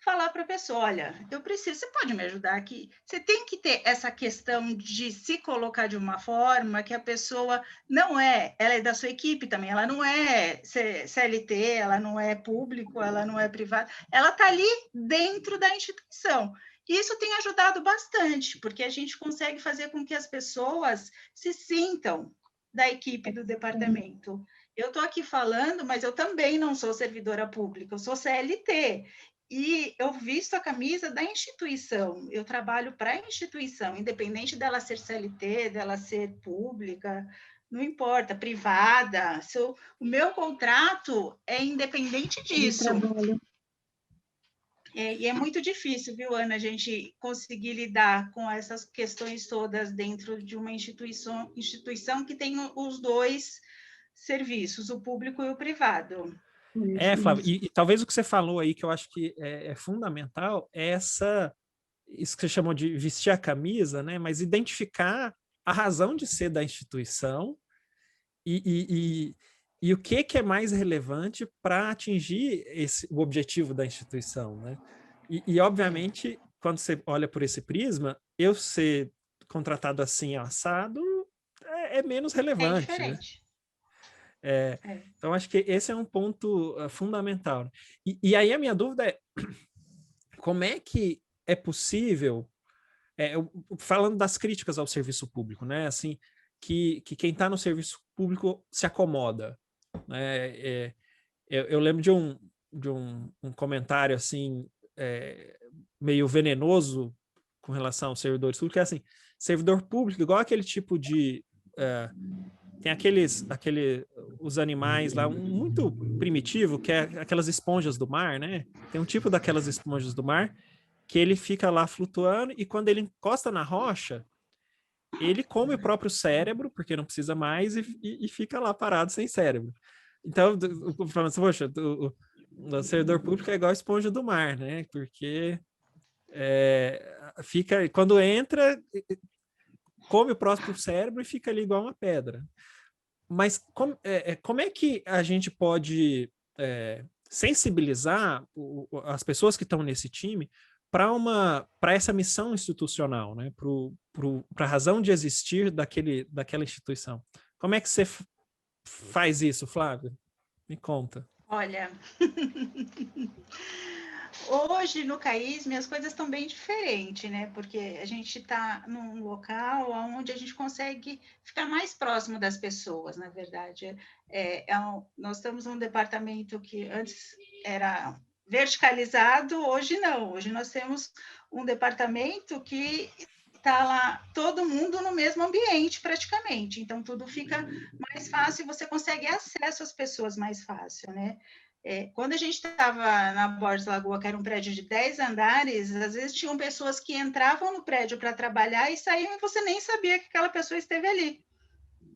falar para a pessoa, olha, eu preciso, você pode me ajudar aqui? Você tem que ter essa questão de se colocar de uma forma que a pessoa não ela é da sua equipe também, ela não é CLT, ela não é público, ela não é privada, ela está ali dentro da instituição. E isso tem ajudado bastante, porque a gente consegue fazer com que as pessoas se sintam da equipe do departamento. Eu estou aqui falando, mas eu também não sou servidora pública, eu sou CLT. E eu visto a camisa da instituição, eu trabalho para a instituição, independente dela ser CLT, dela ser pública, não importa, privada. O meu contrato é independente disso. E é muito difícil, viu, Ana, a gente conseguir lidar com essas questões todas dentro de uma instituição que tem os dois serviços, o público e o privado. Flávio, e talvez o que você falou aí, que eu acho que é fundamental, é isso que você chamou de vestir a camisa, né? Mas identificar a razão de ser da instituição e o que é mais relevante para atingir o objetivo da instituição, né? Obviamente, quando você olha por esse prisma, eu ser contratado assim, assado, é menos relevante, né? Então, acho que esse é um ponto fundamental. E aí a minha dúvida é como é que é possível, falando das críticas ao serviço público, né? Assim, que quem está no serviço público se acomoda. Né? Eu lembro um comentário assim meio venenoso com relação aos servidores públicos, que é assim, servidor público, igual aquele tipo de... tem os animais lá, muito primitivo, que é aquelas esponjas do mar, né? Tem um tipo daquelas esponjas do mar que ele fica lá flutuando e quando ele encosta na rocha, ele come o próprio cérebro, porque não precisa mais, e fica lá parado sem cérebro. Então, falando assim, poxa, o servidor público é igual a esponja do mar, né? Porque fica, quando entra, come o próprio cérebro e fica ali igual uma pedra. Mas como é que a gente pode sensibilizar as pessoas que estão nesse time para essa missão institucional, né? Para a razão de existir daquela instituição? Como é que você faz isso, Flávia? Me conta. Olha, hoje no CAISM as coisas estão bem diferentes, né? Porque a gente está num local onde a gente consegue ficar mais próximo das pessoas, na verdade. Nós estamos num departamento que antes era verticalizado, hoje não. Hoje nós temos um departamento que está lá todo mundo no mesmo ambiente, praticamente. Então, tudo fica mais fácil e você consegue acesso às pessoas mais fácil, né? Quando a gente estava na Borges Lagoa, que era um prédio de 10 andares, às vezes tinham pessoas que entravam no prédio para trabalhar e saíam e você nem sabia que aquela pessoa esteve ali,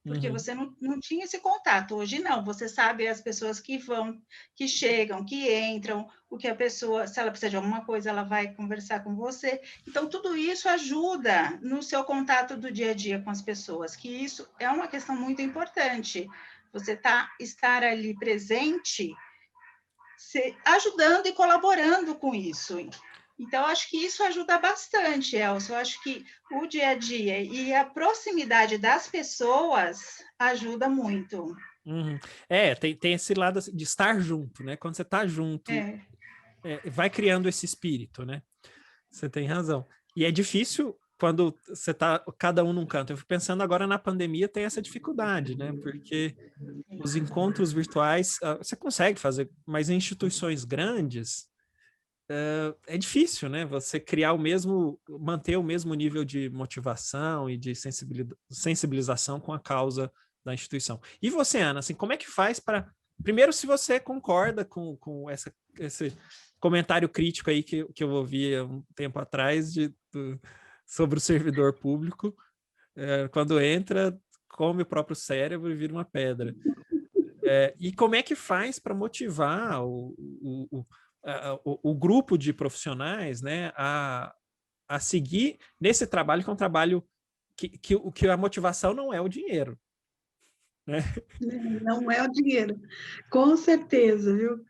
porque você não tinha esse contato. Hoje não, você sabe as pessoas que vão, que chegam, que entram, o que a pessoa, se ela precisa de alguma coisa, ela vai conversar com você. Então, tudo isso ajuda no seu contato do dia a dia com as pessoas, que isso é uma questão muito importante. Você estar ali presente, ajudando e colaborando com isso. Então, acho que isso ajuda bastante, Elcio. Eu acho que o dia a dia e a proximidade das pessoas ajuda muito. Uhum. Tem esse lado de estar junto, né? Quando você está junto, vai criando esse espírito, né? Você tem razão. E é difícil quando você está cada um num canto. Eu fico pensando agora na pandemia tem essa dificuldade, né? Porque os encontros virtuais você consegue fazer, mas em instituições grandes é difícil, né? Você manter o mesmo nível de motivação e de sensibilização com a causa da instituição. E você, Ana, assim, como é que faz para... Primeiro, se você concorda com esse comentário crítico aí que eu ouvi há um tempo atrás sobre o servidor público, quando entra, come o próprio cérebro e vira uma pedra. E como é que faz para motivar o grupo de profissionais, né, a seguir nesse trabalho, que é um trabalho que a motivação não é o dinheiro, né? Não é o dinheiro, com certeza, viu?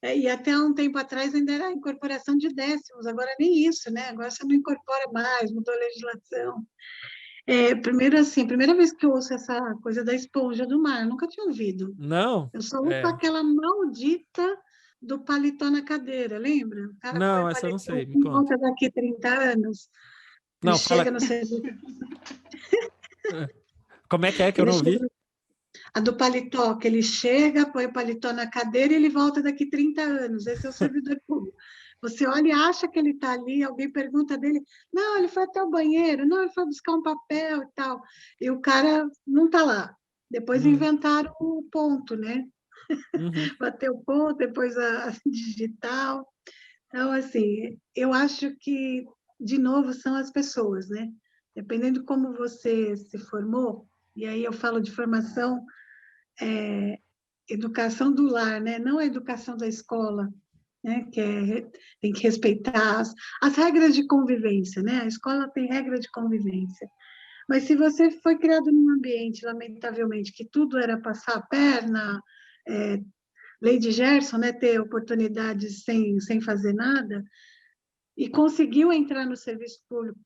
E até um tempo atrás ainda era a incorporação de décimos, agora nem isso, né? Agora você não incorpora mais, mudou a legislação. Primeiro, assim, primeira vez que eu ouço essa coisa da esponja do mar, nunca tinha ouvido. Não? Eu só ouço aquela maldita do paletó na cadeira, lembra? O cara põe Não, o essa eu não paletó sei, me em conta. volta daqui 30 anos, ele Não, fala. chega no serviço. Como é que eu Ele não ouvi? chega, a do paletó, que ele chega, põe o paletó na cadeira e ele volta daqui 30 anos. Esse é o servidor público. Você olha e acha que ele está ali, alguém pergunta dele, não, ele foi até o banheiro, não, ele foi buscar um papel e tal. E o cara não está lá. Depois inventaram o ponto, né? Bateu o ponto, depois a digital. Então, assim, eu acho que, de novo, são as pessoas, né? Dependendo de como você se formou, e aí eu falo de formação, educação do lar, né? Não a educação da escola, né? Tem que respeitar as regras de convivência, né? A escola tem regra de convivência. Mas se você foi criado num ambiente, lamentavelmente, que tudo era passar a perna, lei de Gerson, né? Ter oportunidades sem fazer nada, e conseguiu entrar no serviço público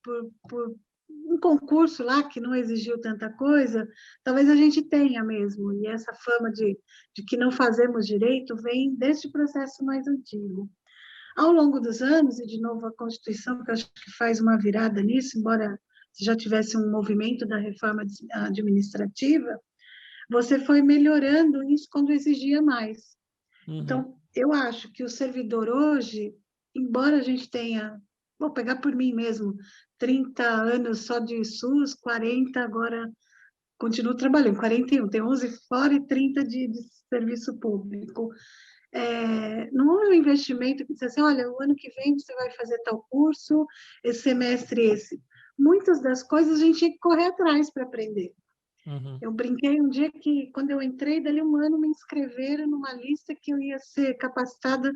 por um concurso lá que não exigiu tanta coisa, talvez a gente tenha mesmo. E essa fama de que não fazemos direito vem desse processo mais antigo. Ao longo dos anos, e de novo a Constituição, que eu acho que faz uma virada nisso, embora já tivesse um movimento da reforma administrativa, você foi melhorando isso quando exigia mais. Uhum. Então, eu acho que o servidor hoje, embora a gente tenha, vou pegar por mim mesmo, 30 anos só de SUS, 40 agora continuo trabalhando, 41, tem 11 fora e 30 de serviço público. Não é um investimento que diz assim, olha, o ano que vem você vai fazer tal curso, esse semestre esse. Muitas das coisas a gente tinha que correr atrás para aprender. Uhum. Eu brinquei um dia que, quando eu entrei, dali um ano me inscreveram numa lista que eu ia ser capacitada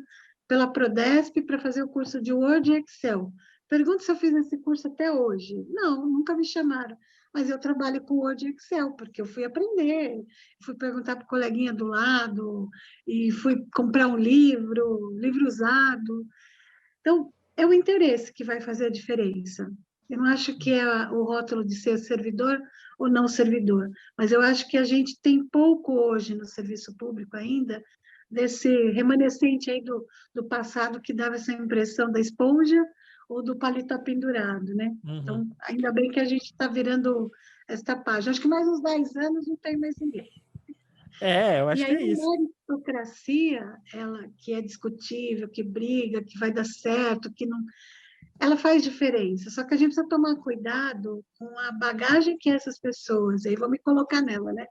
pela Prodesp para fazer o curso de Word e Excel. Pergunto se eu fiz esse curso até hoje. Não, nunca me chamaram. Mas eu trabalho com Word e Excel, porque eu fui aprender, fui perguntar para o coleguinha do lado, e fui comprar um livro usado. Então, é o interesse que vai fazer a diferença. Eu não acho que é o rótulo de ser servidor ou não servidor, mas eu acho que a gente tem pouco hoje no serviço público ainda desse remanescente aí do passado que dava essa impressão da esponja ou do paletó pendurado, né? Uhum. Então, ainda bem que a gente está virando esta página. Acho que mais uns 10 anos não tem mais ninguém. Eu E acho que aí é isso. a meritocracia, ela que é discutível, que briga, que vai dar certo, que não, ela faz diferença. Só que a gente precisa tomar cuidado com a bagagem que essas pessoas, aí vou me colocar nela, né?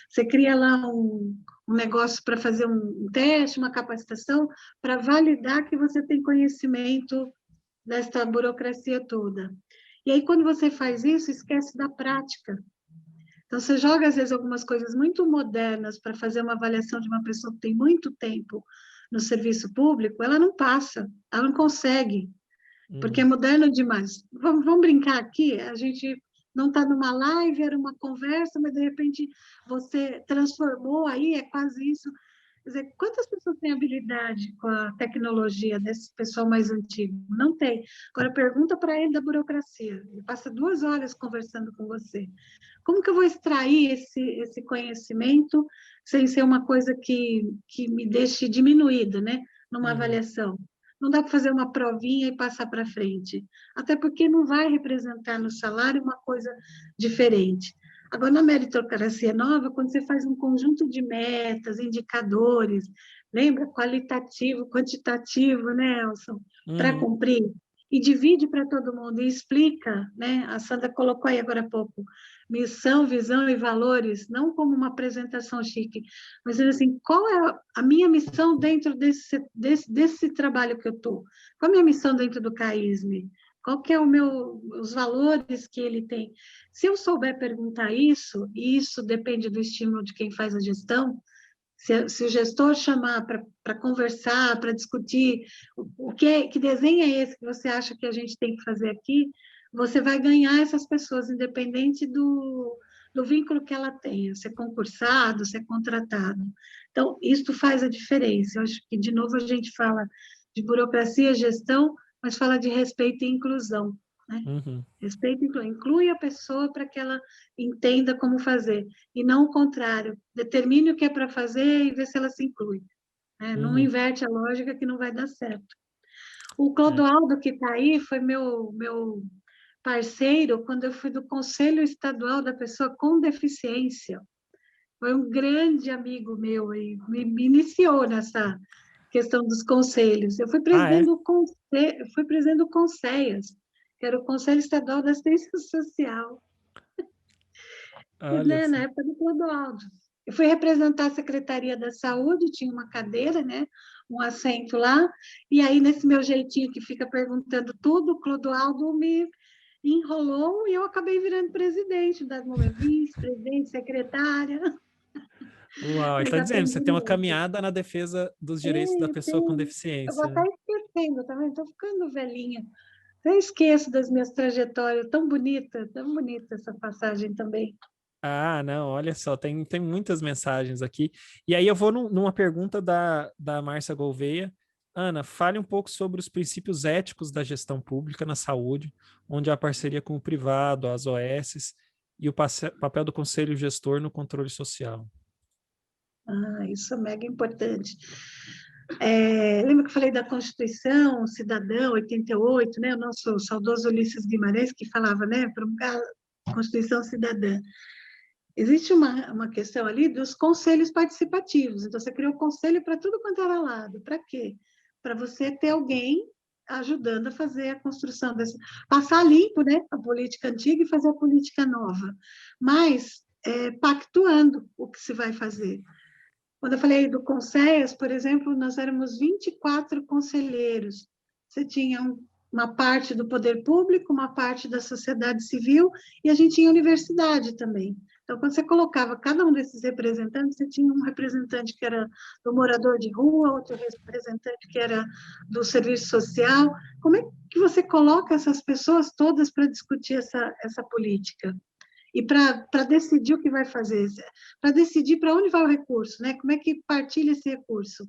Você cria lá um negócio para fazer um teste, uma capacitação, para validar que você tem conhecimento desta burocracia toda. E aí, quando você faz isso, esquece da prática. Então, você joga, às vezes, algumas coisas muito modernas para fazer uma avaliação de uma pessoa que tem muito tempo no serviço público, ela não passa, ela não consegue, porque é moderno demais. Vamos brincar aqui, a gente não está numa live, era uma conversa, mas, de repente, você transformou aí, é quase isso. Quer dizer, quantas pessoas têm habilidade com a tecnologia desse pessoal mais antigo? Não tem. Agora, pergunta para ele da burocracia. Ele passa 2 horas conversando com você. Como que eu vou extrair esse conhecimento sem ser uma coisa que me deixe diminuída, né? Numa avaliação. Não dá para fazer uma provinha e passar para frente. Até porque não vai representar no salário uma coisa diferente. Agora, na meritocracia nova, quando você faz um conjunto de metas, indicadores, lembra? Qualitativo, quantitativo, né, Elson? Para cumprir. E divide para todo mundo e explica, né? A Sandra colocou aí agora há pouco, missão, visão e valores, não como uma apresentação chique, mas assim, qual é a minha missão dentro desse trabalho que eu estou? Qual é a minha missão dentro do CAISM? Qual que é os valores que ele tem? Se eu souber perguntar isso, e isso depende do estímulo de quem faz a gestão, se o gestor chamar para conversar, para discutir que desenho é esse que você acha que a gente tem que fazer aqui, você vai ganhar essas pessoas, independente do vínculo que ela tenha, se é concursado, se é contratado. Então, isso faz a diferença. Eu acho que, de novo, a gente fala de burocracia, gestão, mas fala de respeito e inclusão, né? Respeito inclui a pessoa para que ela entenda como fazer, e não o contrário, determine o que é para fazer e vê se ela se inclui. Né? Não inverte a lógica que não vai dar certo. O Clodoaldo, que está aí, foi meu parceiro quando eu fui do Conselho Estadual da Pessoa com Deficiência. Foi um grande amigo meu e me iniciou nessa questão dos conselhos. Eu fui presidente do CONSEAS, que era o Conselho Estadual da Assistência Social, né, na época do Clodoaldo. Eu fui representar a Secretaria da Saúde, tinha uma cadeira, né, um assento lá, e aí, nesse meu jeitinho que fica perguntando tudo, o Clodoaldo me enrolou e eu acabei virando presidente, da vice-presidente, secretária. Uau, ele está dizendo, você tem uma caminhada na defesa dos direitos da pessoa com deficiência. Eu vou até esquecendo, tá vendo? Estou ficando velhinha. Eu esqueço das minhas trajetórias, tão bonita essa passagem também. Ah, não, olha só, tem muitas mensagens aqui. E aí eu vou numa pergunta da Márcia Gouveia. Ana, fale um pouco sobre os princípios éticos da gestão pública na saúde, onde há parceria com o privado, as OSs, e o papel do conselho gestor no controle social. Isso é mega importante. Lembra que eu falei da Constituição Cidadã, 88, né? O nosso saudoso Ulisses Guimarães, que falava, né? Promulgar a Constituição Cidadã. existe uma questão ali dos conselhos participativos. Então, você criou conselho para tudo quanto era lado. Para quê? Para você ter alguém ajudando a fazer a construção dessa... Passar limpo, né, a política antiga e fazer a política nova. Mas pactuando o que se vai fazer. Quando eu falei do Conselhos, por exemplo, nós éramos 24 conselheiros. Você tinha uma parte do poder público, uma parte da sociedade civil, e a gente tinha universidade também. Então, quando você colocava cada um desses representantes, você tinha um representante que era do morador de rua, outro representante que era do serviço social. Como é que você coloca essas pessoas todas para discutir essa política? E para decidir o que vai fazer, para decidir para onde vai o recurso, né? Como é que partilha esse recurso?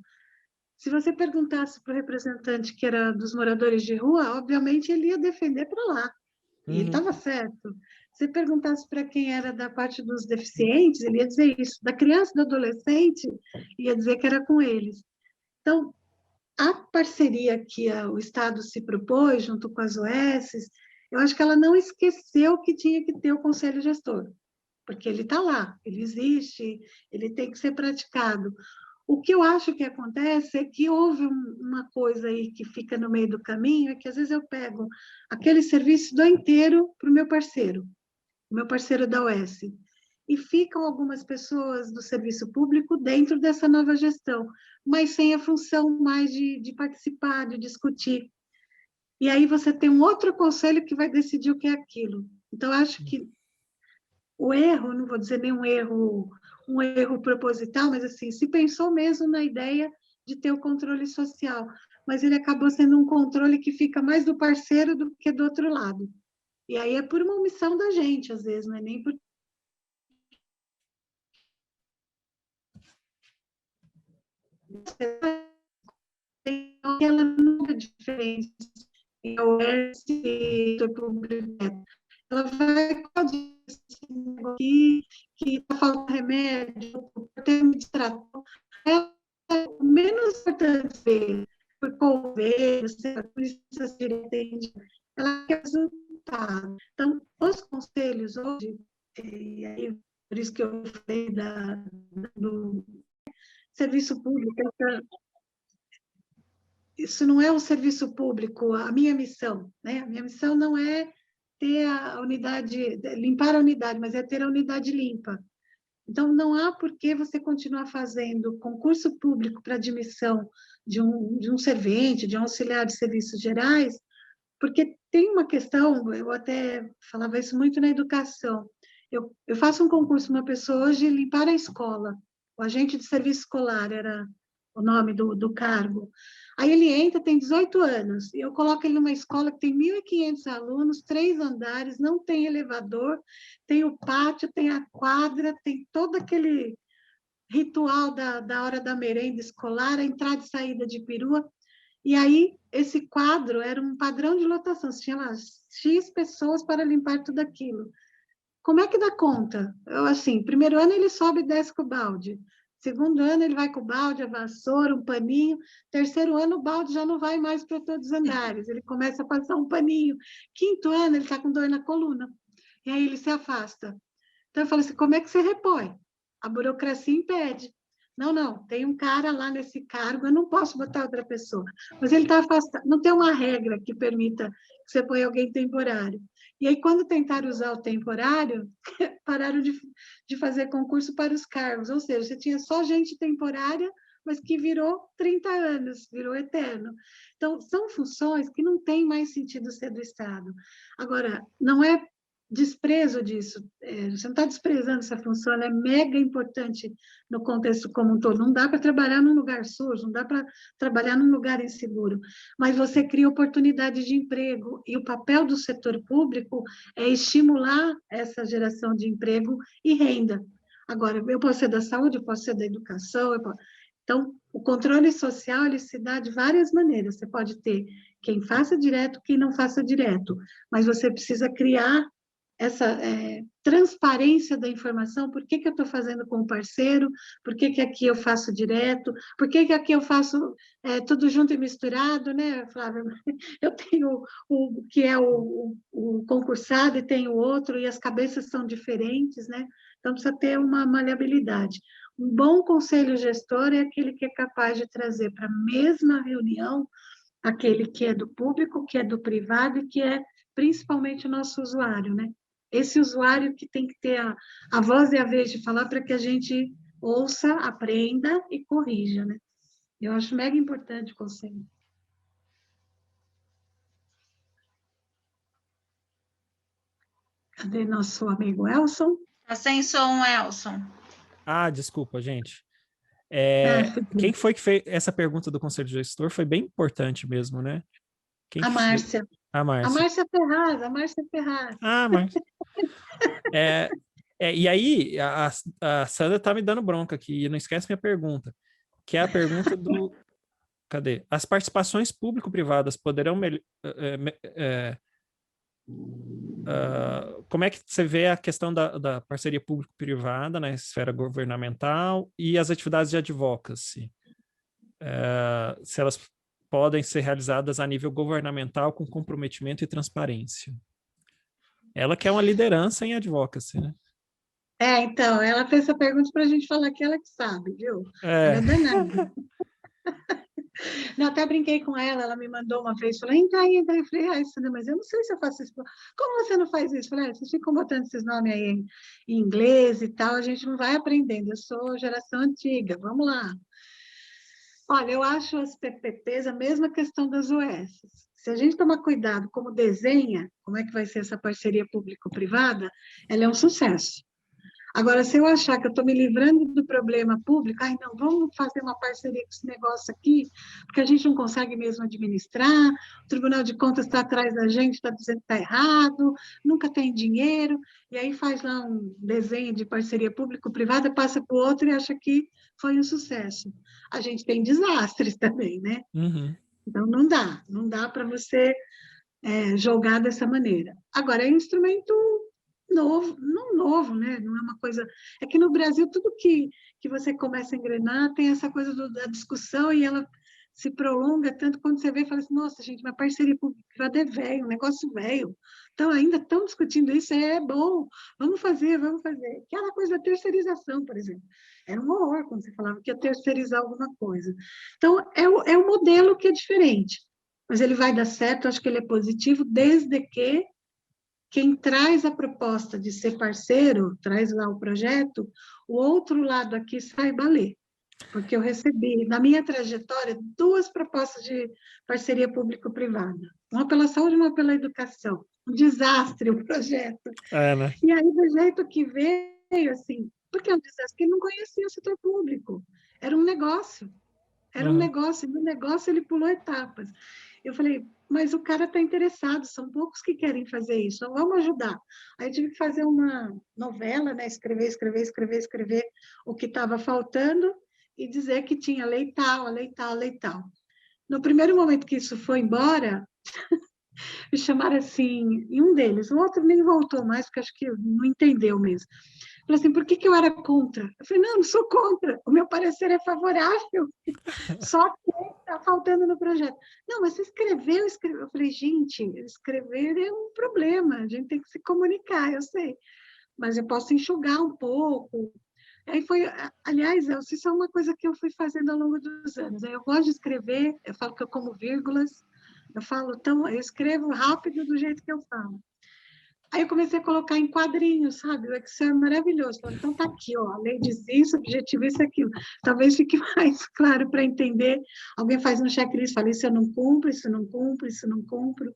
Se você perguntasse para o representante que era dos moradores de rua, obviamente ele ia defender para lá, e ele estava certo. Se perguntasse para quem era da parte dos deficientes, ele ia dizer isso. Da criança e do adolescente, ia dizer que era com eles. Então, a parceria que o Estado se propôs, junto com as OS, eu acho que ela não esqueceu que tinha que ter o Conselho Gestor, porque ele está lá, ele existe, ele tem que ser praticado. O que eu acho que acontece é que houve uma coisa aí que fica no meio do caminho, é que às vezes eu pego aquele serviço do inteiro para o meu parceiro da OS, e ficam algumas pessoas do serviço público dentro dessa nova gestão, mas sem a função mais de participar, de discutir. E aí você tem um outro conselho que vai decidir o que é aquilo. Então, acho que o erro, não vou dizer nem um erro proposital, mas assim, se pensou mesmo na ideia de ter o controle social, mas ele acabou sendo um controle que fica mais do parceiro do que do outro lado. E aí é por uma omissão da gente, às vezes, não é nem por... Tem aquela nunca diferença em OS e público. Ela vai aqui que está faltando remédio, tem um distrator. É o menos importante ver, por convênio, a polícia se atende, ela quer resultado. Então, os conselhos hoje, e aí, por isso que eu falei do serviço público, isso não é um serviço público, a minha missão, né? A minha missão não é ter a unidade, limpar a unidade, mas é ter a unidade limpa. Então, não há por que você continuar fazendo concurso público para admissão de um servente, de um auxiliar de serviços gerais, porque tem uma questão, eu até falava isso muito na educação, eu faço um concurso, uma pessoa hoje limpar a escola, o agente de serviço escolar era o nome do cargo. Aí ele entra, tem 18 anos, e eu coloco ele numa escola que tem 1.500 alunos, 3 andares, não tem elevador, tem o pátio, tem a quadra, tem todo aquele ritual da hora da merenda escolar, a entrada e saída de perua. E aí, esse quadro era um padrão de lotação, você tinha lá X pessoas para limpar tudo aquilo. Como é que dá conta? Eu, assim, primeiro ano ele sobe e desce com o balde. Segundo ano ele vai com o balde, a vassoura, um paninho. Terceiro ano o balde já não vai mais para todos os andares, ele começa a passar um paninho. Quinto ano ele está com dor na coluna. E aí ele se afasta. Então eu falo assim, como é que você repõe? A burocracia impede. Não, tem um cara lá nesse cargo, eu não posso botar outra pessoa. Mas ele está afastado. Não tem uma regra que permita que você ponha alguém temporário. E aí, quando tentaram usar o temporário, pararam de fazer concurso para os cargos. Ou seja, você tinha só gente temporária, mas que virou 30 anos, virou eterno. Então, são funções que não tem mais sentido ser do Estado. Agora, não é desprezo disso, você não está desprezando essa função, ela é mega importante no contexto como um todo. Não dá para trabalhar num lugar sujo, não dá para trabalhar num lugar inseguro, mas você cria oportunidade de emprego, e o papel do setor público é estimular essa geração de emprego e renda. Agora, eu posso ser da saúde, eu posso ser da educação, então, o controle social ele se dá de várias maneiras. Você pode ter quem faça direto, quem não faça direto, mas você precisa criar essa transparência da informação, por que eu estou fazendo com o parceiro, por que aqui eu faço direto, por que aqui eu faço tudo junto e misturado, né, Flávia? Eu tenho o que é o concursado e tenho outro, e as cabeças são diferentes, né? Então, precisa ter uma maleabilidade. Um bom conselho gestor é aquele que é capaz de trazer para a mesma reunião aquele que é do público, que é do privado e que é principalmente o nosso usuário, né? Esse usuário que tem que ter a voz e a vez de falar para que a gente ouça, aprenda e corrija, né? Eu acho mega importante o conselho. Cadê nosso amigo Elson? Tá sem som, Elson. Ah, desculpa, gente. Quem Bem. foi que fez essa pergunta do conselho gestor? Foi bem importante mesmo, né? Quem A que fez? Márcia. A A Márcia. Márcia Ferraz, a Márcia Ferraz. Ah, Márcia. E aí, a Sandra tá me dando bronca aqui, e não esquece minha pergunta, que é a pergunta do... Cadê? As participações público-privadas poderão... como é que você vê a questão da parceria público-privada na esfera governamental e as atividades de advocacy? Se elas podem ser realizadas a nível governamental com comprometimento e transparência. Ela que é uma liderança em advocacy, né? Então, ela fez essa pergunta para a gente falar que ela que sabe, viu? Ela é danada. Não, até brinquei com ela me mandou uma vez, falou, entra aí. Eu falei, Sandra, mas eu não sei se eu faço isso. Como você não faz isso? Eu falei, vocês ficam botando esses nomes aí em inglês e tal, a gente não vai aprendendo. Eu sou geração antiga, vamos lá. Olha, eu acho as PPPs a mesma questão das UES. Se a gente tomar cuidado como desenha, como é que vai ser essa parceria público-privada, ela é um sucesso. Agora, se eu achar que eu estou me livrando do problema público, não, vamos fazer uma parceria com esse negócio aqui, porque a gente não consegue mesmo administrar, o Tribunal de Contas está atrás da gente, está dizendo que está errado, nunca tem dinheiro, e aí faz lá um desenho de parceria público-privada, passa para o outro e acha que foi um sucesso. A gente tem desastres também, né? Uhum. Então, não dá para você jogar dessa maneira. Agora, é um instrumento novo, não novo, né? Não é uma coisa... É que no Brasil, tudo que você começa a engrenar tem essa coisa da discussão e ela se prolonga tanto quando você vê e fala assim, nossa, gente, uma parceria público-privada é velho, um negócio velho. Então, ainda estão discutindo isso, é bom, vamos fazer. Aquela coisa da terceirização, por exemplo. Era um horror quando você falava que ia terceirizar alguma coisa. Então, é um modelo que é diferente, mas ele vai dar certo, acho que ele é positivo, desde que quem traz a proposta de ser parceiro, traz lá o projeto, o outro lado aqui saiba ler. Porque eu recebi, na minha trajetória, 2 propostas de parceria público-privada. Uma pela saúde e uma pela educação. Um desastre o projeto. Né? E aí, do jeito que veio, assim, porque é um desastre, porque ele não conhecia o setor público. Era um negócio. Era um negócio, e no negócio ele pulou etapas. Eu falei, mas o cara está interessado, são poucos que querem fazer isso, então vamos ajudar. Aí eu tive que fazer uma novela, né? Escrever o que estava faltando e dizer que tinha lei tal, a lei tal, a lei tal. No primeiro momento que isso foi embora, me chamaram assim, e um deles, o outro nem voltou mais, porque acho que não entendeu mesmo. Falei assim, por que eu era contra? Eu falei, não sou contra, o meu parecer é favorável, só que está faltando no projeto. Não, mas você escreveu. Eu falei, gente, escrever é um problema, a gente tem que se comunicar, eu sei, mas eu posso enxugar um pouco. Aí foi, aliás, isso é uma coisa que eu fui fazendo ao longo dos anos. Eu gosto de escrever, eu falo que eu como vírgulas, eu escrevo rápido do jeito que eu falo. Aí eu comecei a colocar em quadrinhos, sabe? O Excel é maravilhoso. Então tá aqui, ó, a lei diz isso, o objetivo é isso, aquilo. Talvez fique mais claro para entender. Alguém faz um checklist, fala, isso eu não cumpro, isso não cumpro, isso não cumpro.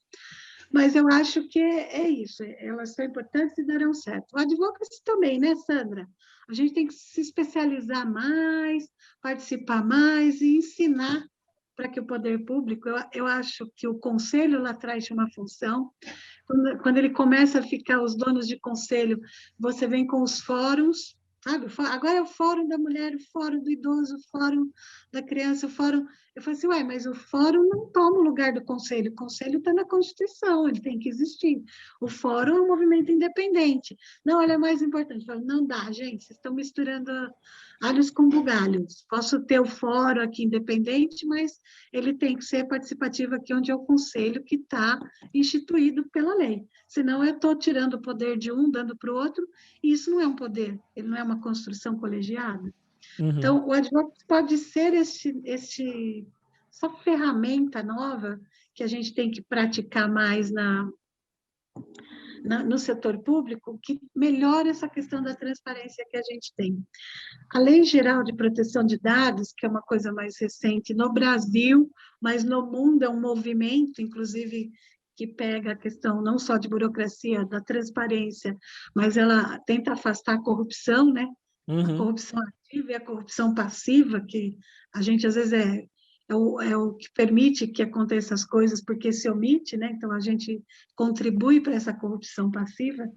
Mas eu acho que é isso, elas são importantes e darão certo. O advocacy também, né, Sandra? A gente tem que se especializar mais, participar mais e ensinar para que o poder público, eu acho que o conselho lá atrás tinha uma função, quando ele começa a ficar os donos de conselho, você vem com os fóruns, sabe? Agora é o fórum da mulher, o fórum do idoso, o fórum da criança, o fórum... Eu falei assim, mas o fórum não toma o lugar do conselho, o conselho está na Constituição, ele tem que existir. O fórum é um movimento independente. Não, ele é mais importante. Eu falo, não dá, gente, vocês estão misturando alhos com bugalhos. Posso ter o fórum aqui independente, mas ele tem que ser participativo aqui onde é o conselho que está instituído pela lei. Senão eu estou tirando o poder de um, dando para o outro, e isso não é um poder, ele não é uma construção colegiada. Uhum. Então, o advocacy pode ser essa ferramenta nova que a gente tem que praticar mais no setor público, que melhora essa questão da transparência que a gente tem. A Lei Geral de Proteção de Dados, que é uma coisa mais recente no Brasil, mas no mundo é um movimento, inclusive, que pega a questão não só de burocracia, da transparência, mas ela tenta afastar a corrupção, né? A corrupção ativa e a corrupção passiva, que a gente, às vezes, é o que permite que aconteça as coisas, porque se omite, né? Então, a gente contribui para essa corrupção passiva.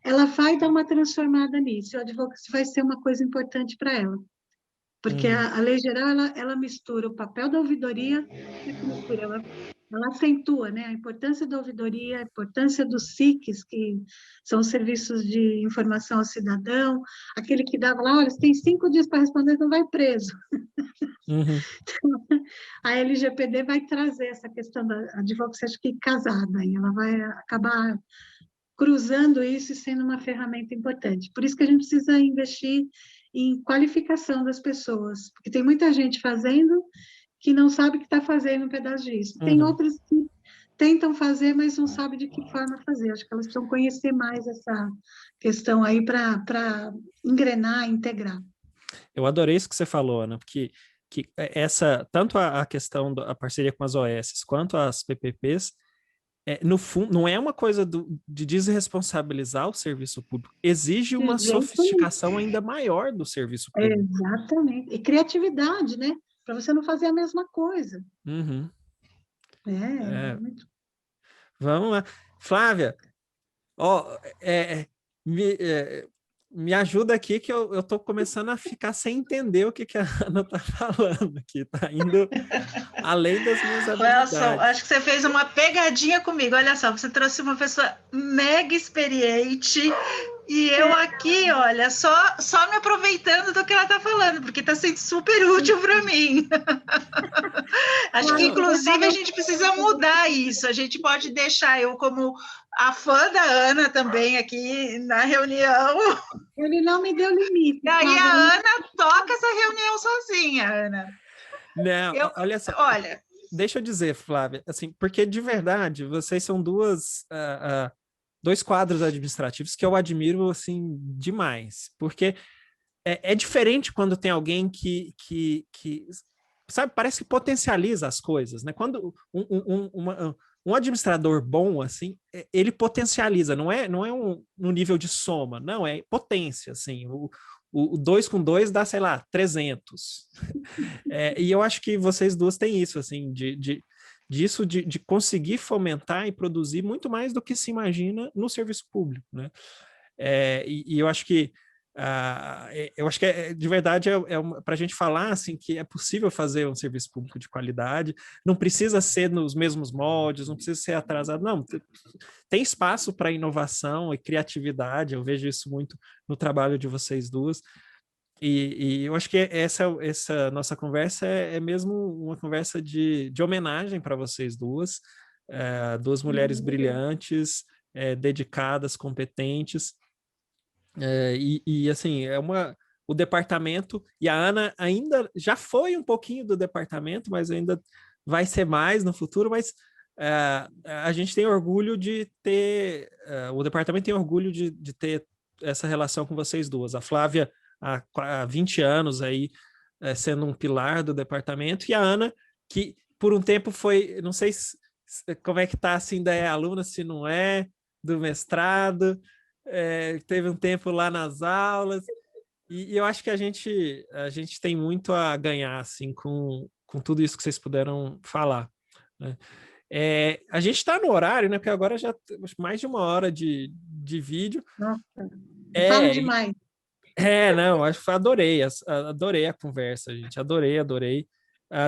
Ela vai dar uma transformada nisso. O advocacy vai ser uma coisa importante para ela. Porque a lei geral, ela mistura o papel da ouvidoria, ela acentua, né, a importância da ouvidoria, a importância dos SICs, que são os serviços de informação ao cidadão, aquele que dava lá, olha, você tem 5 dias para responder, não vai preso. Uhum. Então, a LGPD vai trazer essa questão da advocacia, acho que casada, e ela vai acabar cruzando isso e sendo uma ferramenta importante. Por isso que a gente precisa investir em qualificação das pessoas, porque tem muita gente fazendo que não sabe que está fazendo um pedaço disso. Tem outras que tentam fazer, mas não sabem de que forma fazer. Acho que elas precisam conhecer mais essa questão aí para engrenar, integrar. Eu adorei isso que você falou, Ana, porque tanto a questão da parceria com as OS quanto as PPPs, no fundo, não é uma coisa de desresponsabilizar o serviço público, exige uma sofisticação ainda maior do serviço público. Exatamente. E criatividade, né? Para você não fazer a mesma coisa. Uhum. Muito... Vamos lá. Flávia, me ajuda aqui que eu estou começando a ficar sem entender o que a Ana está falando aqui, está indo além das minhas habilidades. Olha só, acho que você fez uma pegadinha comigo, olha só, você trouxe uma pessoa mega experiente e eu aqui, olha, só me aproveitando do que ela está falando, porque está sendo super útil para mim. Acho que, inclusive, a gente precisa mudar isso, a gente pode deixar eu como a fã da Ana também aqui na reunião. Ele não me deu limite. E aí a Ana toca essa reunião sozinha, Ana. Não, olha só. Olha, deixa eu dizer, Flávia, assim, porque de verdade, vocês são dois quadros administrativos que eu admiro, assim, demais. Porque é diferente quando tem alguém que sabe, parece que potencializa as coisas, né? Quando um administrador bom, assim, ele potencializa, não é no nível de soma, não, é potência, assim, o 2 com 2 dá, sei lá, 300. E eu acho que vocês duas têm isso, assim, de conseguir fomentar e produzir muito mais do que se imagina no serviço público, né? E eu acho que de verdade para a gente falar assim que é possível fazer um serviço público de qualidade, não precisa ser nos mesmos moldes, não precisa ser atrasado, não, tem espaço para inovação e criatividade, eu vejo isso muito no trabalho de vocês duas, e eu acho que essa nossa conversa é mesmo uma conversa de homenagem para vocês duas, duas mulheres brilhantes, dedicadas, competentes. Assim, o departamento, e a Ana ainda já foi um pouquinho do departamento, mas ainda vai ser mais no futuro, mas a gente tem orgulho de ter, o departamento tem orgulho de ter essa relação com vocês duas. A Flávia, há 20 anos aí, sendo um pilar do departamento, e a Ana, que por um tempo foi, não sei como é que tá, se ainda é aluna, se não é, do mestrado, teve um tempo lá nas aulas, e eu acho que a gente tem muito a ganhar assim, com tudo isso que vocês puderam falar, né? A gente está no horário, né? Porque agora já mais de 1 hora de vídeo. Nossa, falo demais. Não, adorei a conversa, gente, adorei.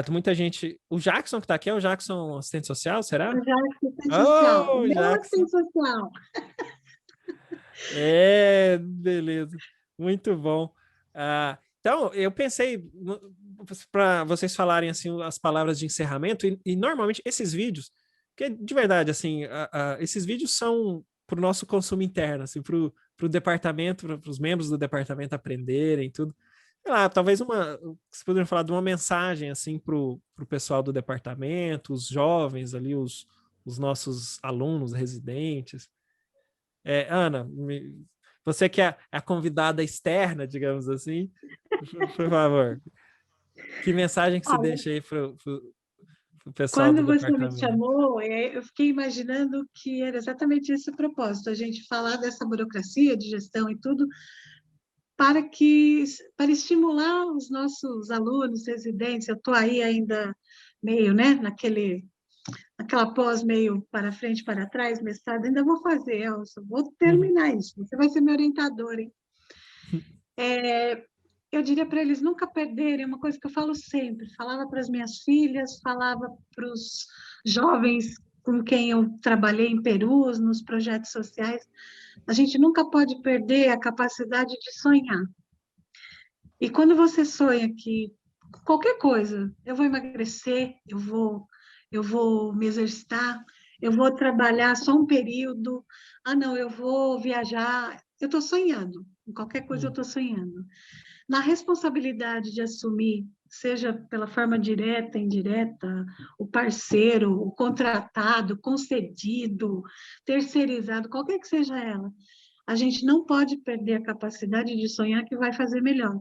Muita gente. O Jackson que está aqui é o Jackson assistente social, será? O Jackson assistente social. Oh, Meu assistente social. Beleza, muito bom. Então, eu pensei para vocês falarem assim as palavras de encerramento, e normalmente esses vídeos, que de verdade, assim, esses vídeos são para o nosso consumo interno, assim, para o departamento, para os membros do departamento aprenderem tudo. Sei lá, talvez vocês poderiam falar de uma mensagem assim para o pessoal do departamento, os jovens ali, os nossos alunos residentes. Ana, você que é a convidada externa, digamos assim, por favor, que mensagem que você Olha, deixa aí para o pessoal do quando você me departamento? chamou, eu fiquei imaginando que era exatamente esse o propósito, a gente falar dessa burocracia de gestão e tudo, para estimular os nossos alunos, residentes. Eu estou aí ainda meio, né, naquela pós meio para frente, para trás, mestrado, ainda vou fazer, Elson, vou Uhum. terminar isso, você vai ser meu orientador, hein? Eu diria para eles nunca perderem, uma coisa que eu falo sempre, falava para as minhas filhas, falava para os jovens com quem eu trabalhei em Perus, nos projetos sociais, a gente nunca pode perder a capacidade de sonhar. E quando você sonha que qualquer coisa, eu vou emagrecer, eu vou me exercitar, eu vou trabalhar só um período, não, eu vou viajar, eu estou sonhando, em qualquer coisa eu estou sonhando. Na responsabilidade de assumir, seja pela forma direta, indireta, o parceiro, o contratado, concedido, terceirizado, qualquer que seja ela, a gente não pode perder a capacidade de sonhar que vai fazer melhor.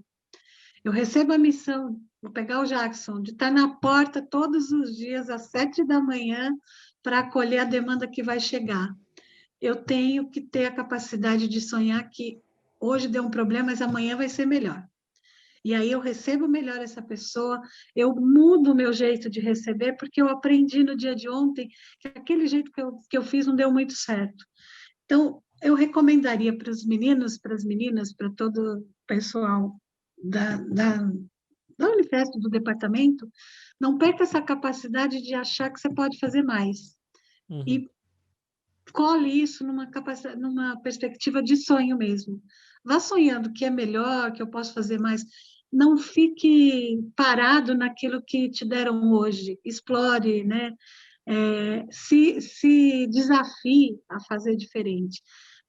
Eu recebo a missão, vou pegar o Jackson, de estar na porta todos os dias às 7 da manhã para acolher a demanda que vai chegar. Eu tenho que ter a capacidade de sonhar que hoje deu um problema, mas amanhã vai ser melhor. E aí eu recebo melhor essa pessoa, eu mudo o meu jeito de receber, porque eu aprendi no dia de ontem que aquele jeito que eu fiz não deu muito certo. Então, eu recomendaria para os meninos, para as meninas, para todo o pessoal da Unifesp, do departamento, não perca essa capacidade de achar que você pode fazer mais. Uhum. E colhe isso numa perspectiva de sonho mesmo. Vá sonhando que é melhor, que eu posso fazer mais. Não fique parado naquilo que te deram hoje. Explore, né? Se desafie a fazer diferente,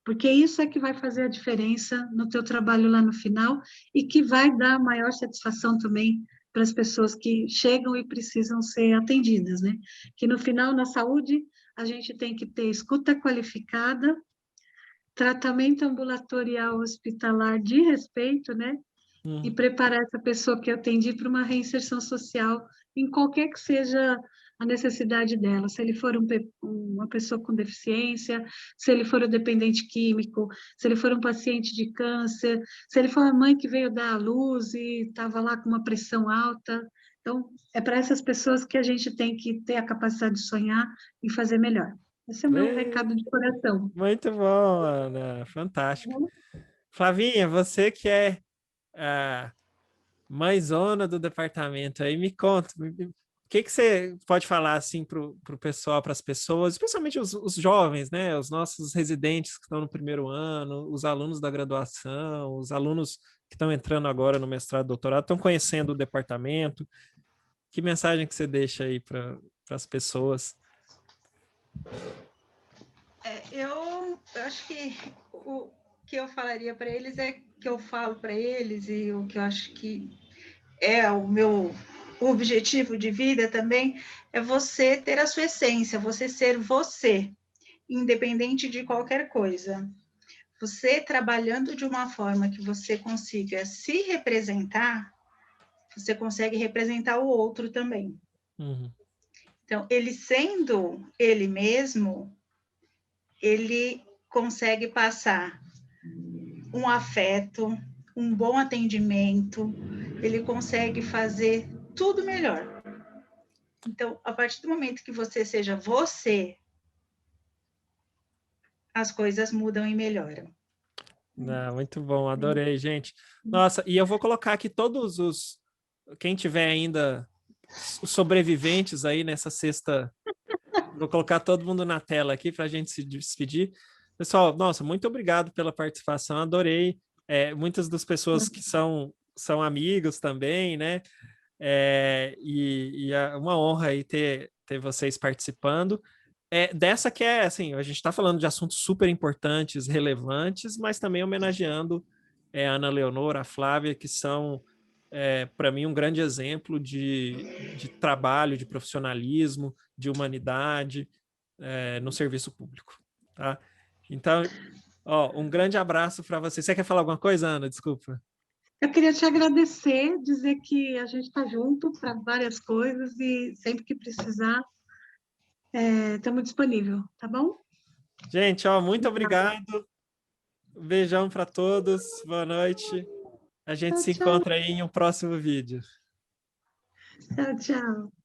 porque isso é que vai fazer a diferença no teu trabalho lá no final e que vai dar maior satisfação também para as pessoas que chegam e precisam ser atendidas, né? Que no final, na saúde, a gente tem que ter escuta qualificada, tratamento ambulatorial hospitalar de respeito, né? E preparar essa pessoa que eu atendi para uma reinserção social, em qualquer que seja a necessidade dela. Se ele for uma pessoa com deficiência, se ele for um dependente químico, se ele for um paciente de câncer, se ele for uma mãe que veio dar à luz e estava lá com uma pressão alta. Então, é para essas pessoas que a gente tem que ter a capacidade de sonhar e fazer melhor. Esse é o meu recado de coração. Muito bom, Ana. Fantástico. Flavinha, você que é a mãezona do departamento aí, me conta, o que você pode falar assim para o pessoal, para as pessoas, especialmente os jovens, né? Os nossos residentes que estão no primeiro ano, os alunos da graduação, os alunos que estão entrando agora no mestrado e doutorado, estão conhecendo o departamento. Que mensagem que você deixa aí para as pessoas? Eu acho que o que eu falaria para eles é que eu falo para eles, e o que eu acho que é o meu objetivo de vida também, é você ter a sua essência, você ser você, independente de qualquer coisa. Você trabalhando de uma forma que você consiga se representar, você consegue representar o outro também. Uhum. Então, ele sendo ele mesmo, ele consegue passar um afeto, um bom atendimento, ele consegue fazer tudo melhor. Então, a partir do momento que você seja você, as coisas mudam e melhoram. Muito bom, adorei, gente. Nossa, e eu vou colocar aqui quem tiver ainda os sobreviventes aí nessa sexta, vou colocar todo mundo na tela aqui para a gente se despedir. Pessoal, nossa, muito obrigado pela participação, adorei. Muitas das pessoas que são são amigos também, né? É uma honra aí ter vocês participando. Dessa que assim, a gente está falando de assuntos super importantes, relevantes, mas também homenageando a Ana Leonor, a Flávia, que são, para mim, um grande exemplo de trabalho, de profissionalismo, de humanidade no serviço público. Tá? Então, um grande abraço para você. Você quer falar alguma coisa, Ana? Desculpa. Eu queria te agradecer, dizer que a gente está junto para várias coisas e sempre que precisar, estamos disponíveis, tá bom? Gente, muito obrigado. Um beijão para todos. Boa noite. A gente se encontra aí em um próximo vídeo. Tchau, tchau.